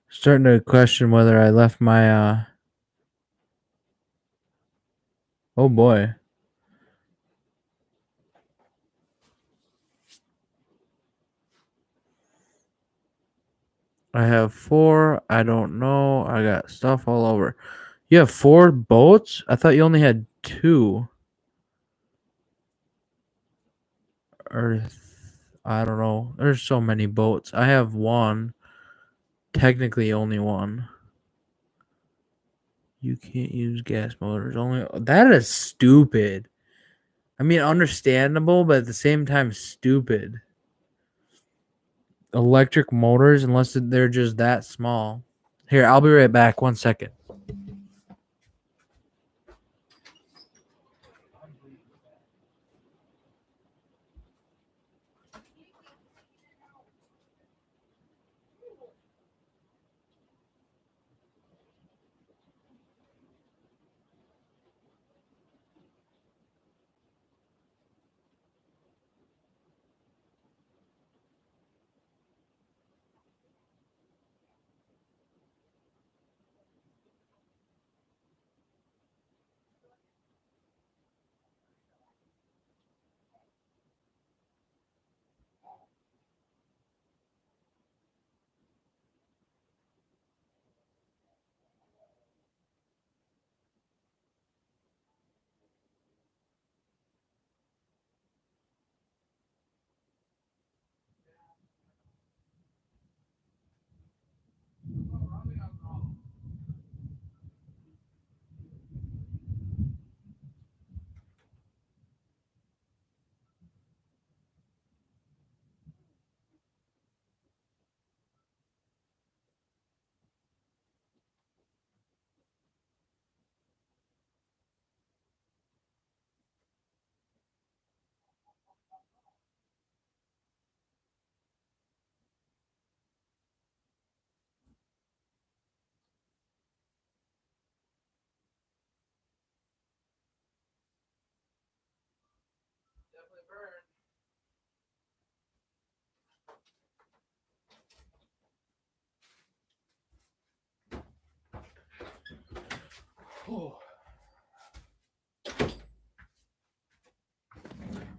Starting to question whether I left my oh boy. I have 4. I don't know. I got stuff all over. You have 4 boats? I thought you only had 2. Or I don't know. There's so many boats. I have 1. Technically only 1. You can't use gas motors. Only that is stupid. I mean, understandable, but at the same time, stupid. Electric motors, unless they're just that small. Here, I'll be right back. 1 second.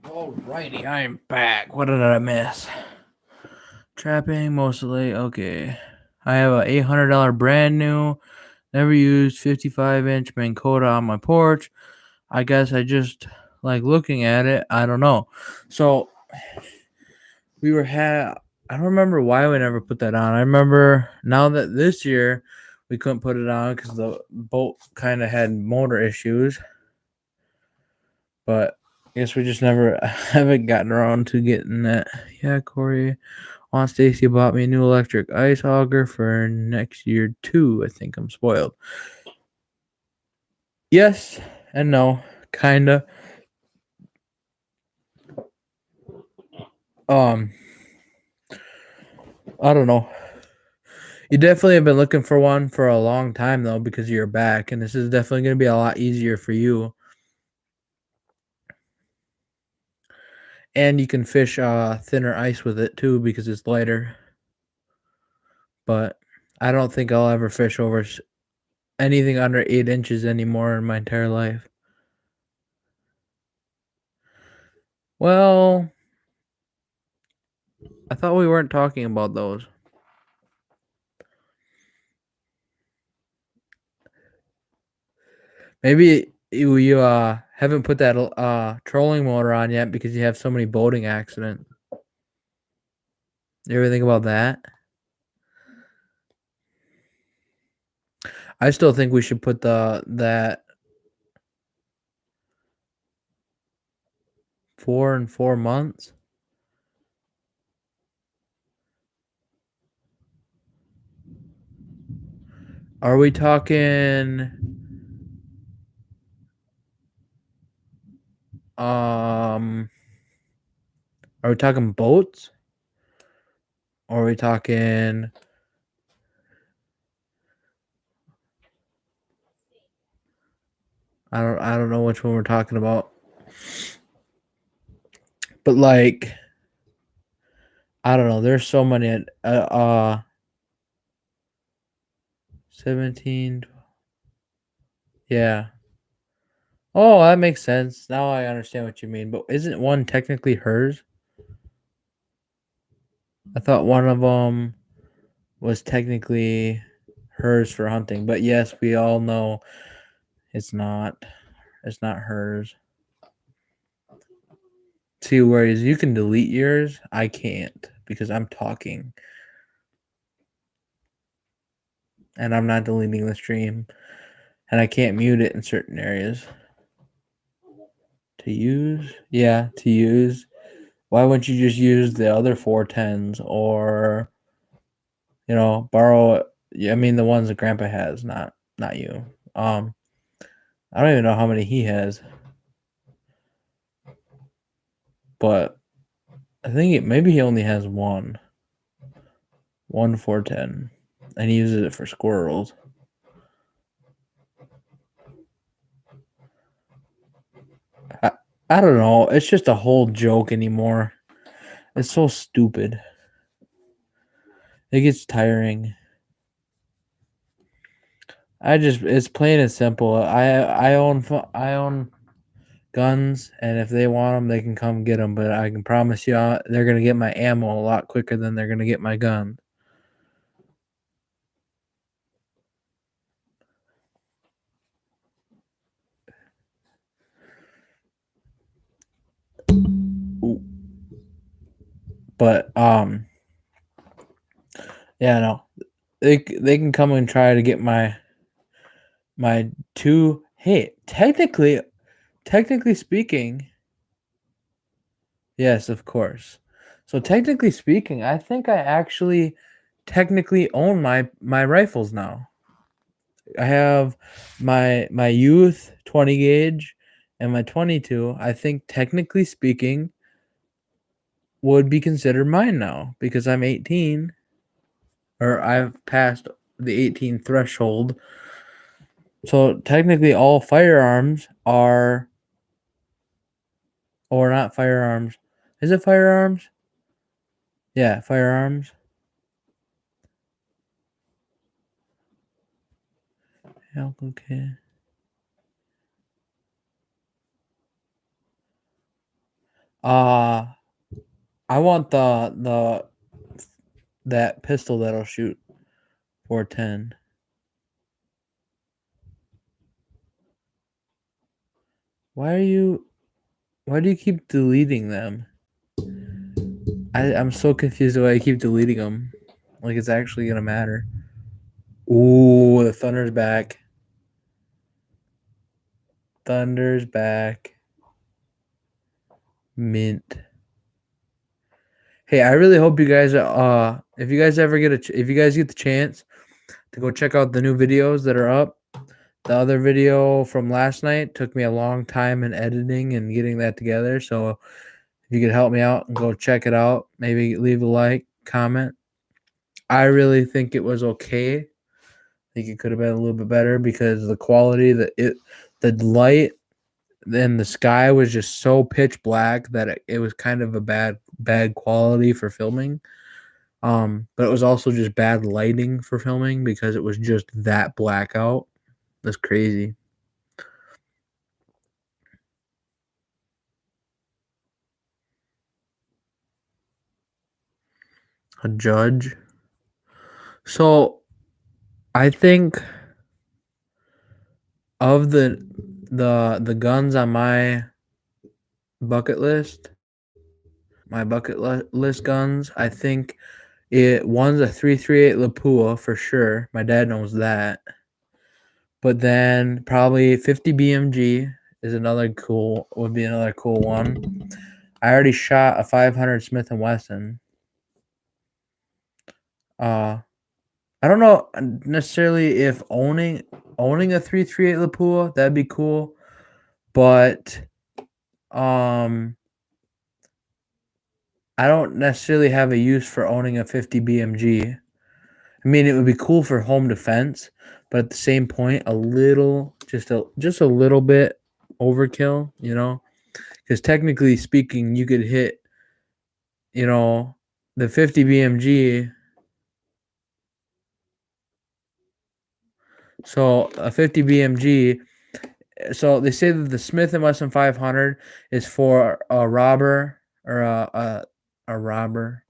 Alrighty, I'm back. What did I miss? Trapping mostly. Okay. I have a $800 brand new, never used 55-inch Minn Kota on my porch. I guess I just like looking at it. I don't know. So I don't remember why we never put that on. I remember now that this year we couldn't put it on because the boat kind of had motor issues. But I guess we just never haven't gotten around to getting that. Yeah, Corey. Aunt Stacy bought me a new electric ice auger for next year too. I think I'm spoiled. Yes and no, kinda. I don't know. You definitely have been looking for one for a long time though, because of your back, and this is definitely going to be a lot easier for you. And you can fish thinner ice with it too because it's lighter. But I don't think I'll ever fish over anything under 8 inches anymore in my entire life. Well, I thought we weren't talking about those. Maybe you haven't put that trolling motor on yet because you have so many boating accidents. You ever think about that? I still think we should put that 4 and 4 months. Are we talking are we talking boats? Or are we talking I don't know which one we're talking about. But like I don't know, there's so many 17. Yeah. Oh, that makes sense. Now I understand what you mean. But isn't one technically hers? I thought one of them was technically hers for hunting. But yes, we all know it's not. It's not hers. See, whereas you can delete yours, I can't because I'm talking. And I'm not deleting the stream. And I can't mute it in certain areas. To use? Yeah, to use. Why wouldn't you just use the other 410s or borrow I mean the ones that grandpa has, not you. I don't even know how many he has. But I think maybe he only has one 410 and he uses it for squirrels. I don't know. It's just a whole joke anymore. It's so stupid. It gets tiring. It's plain and simple. I own guns, and if they want them, they can come get them. But I can promise you, they're gonna get my ammo a lot quicker than they're gonna get my gun. Ooh. But yeah, no, they can come and try to get my two. Hey, technically speaking, yes, of course. So technically speaking, I think I actually technically own my rifles now. I have my youth 20 gauge and my 22. I think technically speaking would be considered mine now because I'm 18 or I've passed the 18 threshold. So technically all firearms are or not firearms. Is it firearms? Yeah, firearms. Okay. Uh I want that pistol that'll shoot 410. Why do you keep deleting them? I'm so confused why I keep deleting them. Like it's actually gonna matter. Ooh, the Thunder's back. Thunder's back. Mint. Hey, I really hope you guys if you guys ever if you guys get the chance to go check out the new videos that are up. The other video from last night took me a long time in editing and getting that together. So if you could help me out and go check it out, maybe leave a like, comment. I really think it was okay. I think it could have been a little bit better because the quality, the light and the sky was just so pitch black that it was kind of a bad quality for filming. But it was also just bad lighting for filming because it was just that blackout. That's crazy. A judge. So I think of the guns on my bucket list, list guns, I think one's a 338 Lapua for sure. My dad knows that. But then probably 50 BMG is would be another cool one. I already shot a 500 Smith & Wesson. I don't know necessarily if owning a 338 Lapua, that'd be cool. But I don't necessarily have a use for owning a 50 BMG. I mean, it would be cool for home defense, but at the same point, just a little bit overkill, you know? Because technically speaking, you could hit, the 50 BMG. So a 50 BMG. So they say that the Smith & Wesson 500 is for a robber or a robber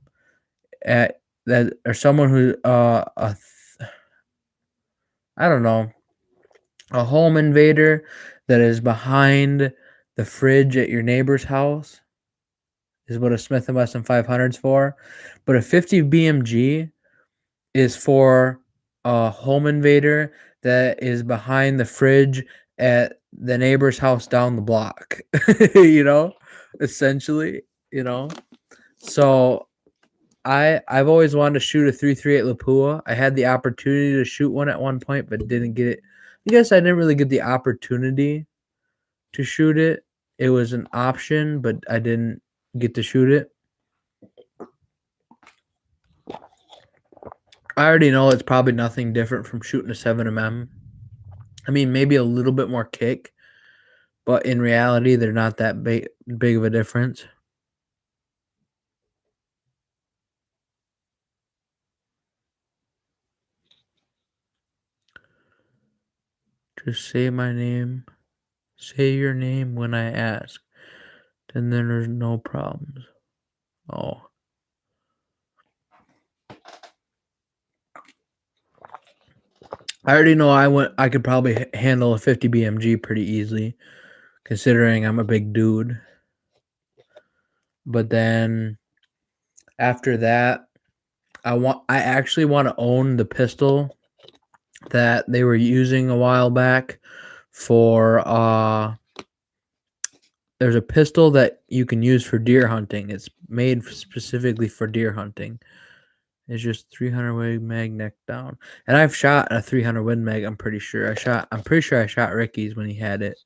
at that or someone who I don't know, a home invader that is behind the fridge at your neighbor's house is what a Smith & Wesson 500 is for. But a 50 BMG is for a home invader that is behind the fridge at the neighbor's house down the block. Essentially, So I've always wanted to shoot a 338 Lapua. I had the opportunity to shoot one at one point, but didn't get it. I guess I didn't really get the opportunity to shoot it. It was an option, but I didn't get to shoot it. I already know it's probably nothing different from shooting a 7mm. I mean, maybe a little bit more kick, but in reality, they're not that big of a difference. Just say my name. Say your name when I ask. Then there's no problems. Oh. I already know I could probably handle a 50 BMG pretty easily, considering I'm a big dude. But then after that, I actually want to own the pistol that they were using a while back for there's a pistol that you can use for deer hunting. It's made specifically for deer hunting. It's just 300 Win Mag neck down. And I've shot a 300 Win Mag, I'm pretty sure. I'm pretty sure I shot Ricky's when he had it.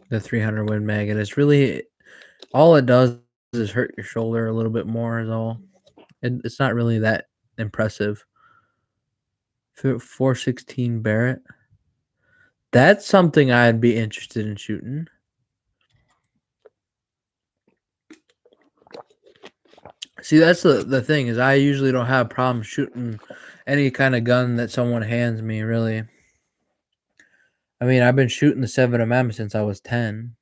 The 300 Win Mag, and it's really all it does is hurt your shoulder a little bit more is all. It's not really that impressive. 416 Barrett. That's something I'd be interested in shooting. See, that's the thing is I usually don't have problems shooting any kind of gun that someone hands me, really. I mean, I've been shooting the 7mm since I was 10.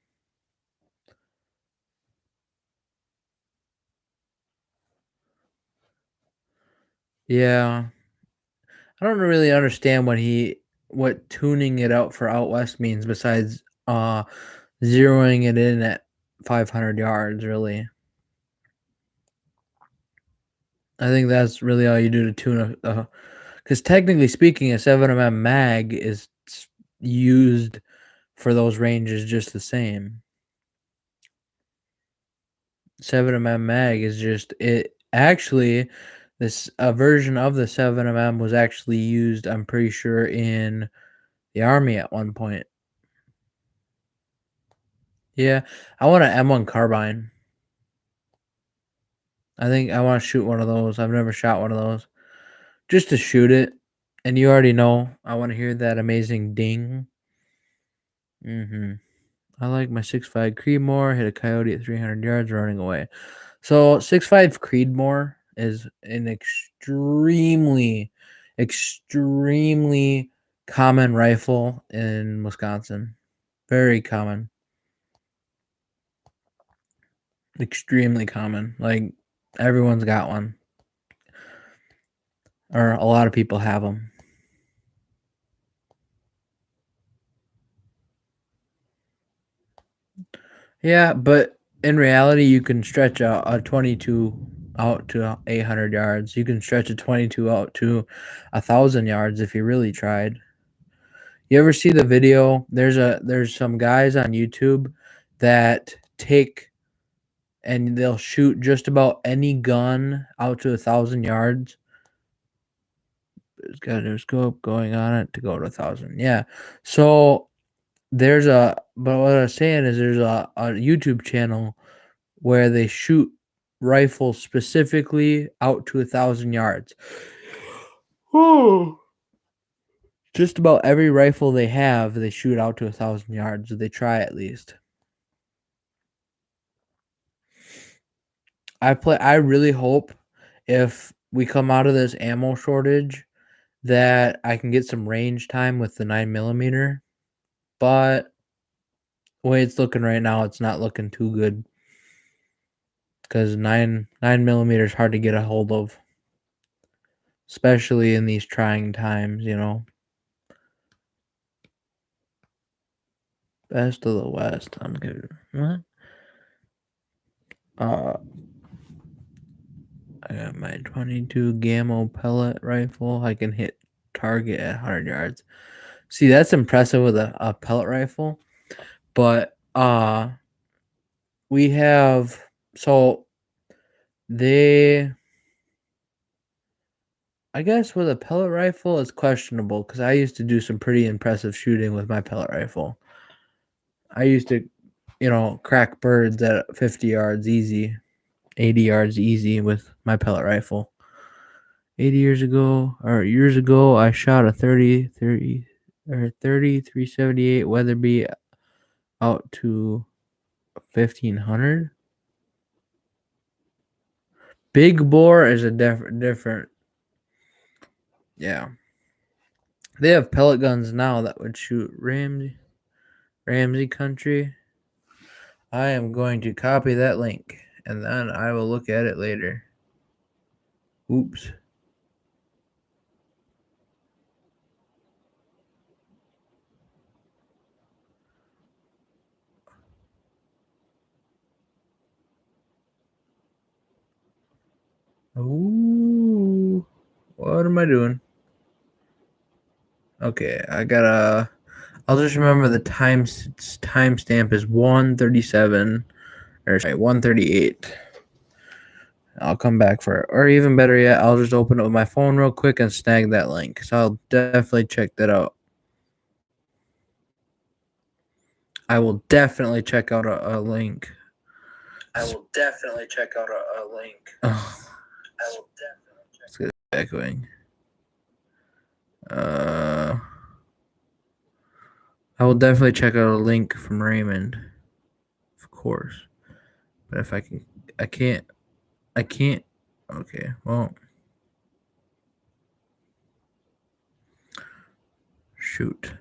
Yeah. I don't really understand what tuning it out for out west means besides zeroing it in at 500 yards, really. I think that's really all you do to tune a because technically speaking, a 7mm mag is used for those ranges just the same. 7mm mag is just it. Actually, this a version of the 7mm was actually used, I'm pretty sure, in the Army at one point. Yeah, I want an M1 carbine. I think I want to shoot one of those. I've never shot one of those. Just to shoot it. And you already know, I want to hear that amazing ding. I like my 6.5 Creedmoor, hit a coyote at 300 yards running away. So 6.5 Creedmoor is an extremely common rifle in Wisconsin. Very common. Extremely common. Like everyone's got one. Or a lot of people have them. Yeah, but in reality, you can stretch a 22 out to 800 yards. You can stretch a 22 out to 1,000 yards if you really tried. You ever see the video? There's some guys on YouTube that take and they'll shoot just about any gun out to 1,000 yards. It's got a new scope going on it to go to 1,000. Yeah. So but what I was saying is there's a YouTube channel where they shoot rifles specifically out to 1,000 yards. Just about every rifle they have, they shoot out to 1,000 yards. Or they try at least. I really hope if we come out of this ammo shortage that I can get some range time with the 9mm. But the way it's looking right now, it's not looking too good. Because 9mm is hard to get a hold of. Especially in these trying times, you know. Best of the West. I'm good. What? I got my 22 Gammo pellet rifle. I can hit target at 100 yards. See, that's impressive with a pellet rifle. But we have I guess with a pellet rifle it's questionable because I used to do some pretty impressive shooting with my pellet rifle. I used to, crack birds at 50 yards easy, 80 yards easy with my pellet rifle. 80 years ago, I shot a 378 Weatherby out to 1,500. Big bore is a different. Yeah. They have pellet guns now that would shoot Ramsey country. I am going to copy that link and then I will look at it later. Oops. Ooh. What am I doing? Okay, I'll just remember the timestamp is 137 or sorry, 138. I'll come back for it. Or even better yet, I'll just open it with my phone real quick and snag that link. So I'll definitely check that out. I will definitely check out a link. I will definitely check out a link. Oh. I will definitely check. Let's get it echoing. I will definitely check out a link from Raymond, of course. But if I can't. Okay, well, shoot.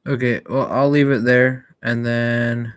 Okay, well, I'll leave it there, and then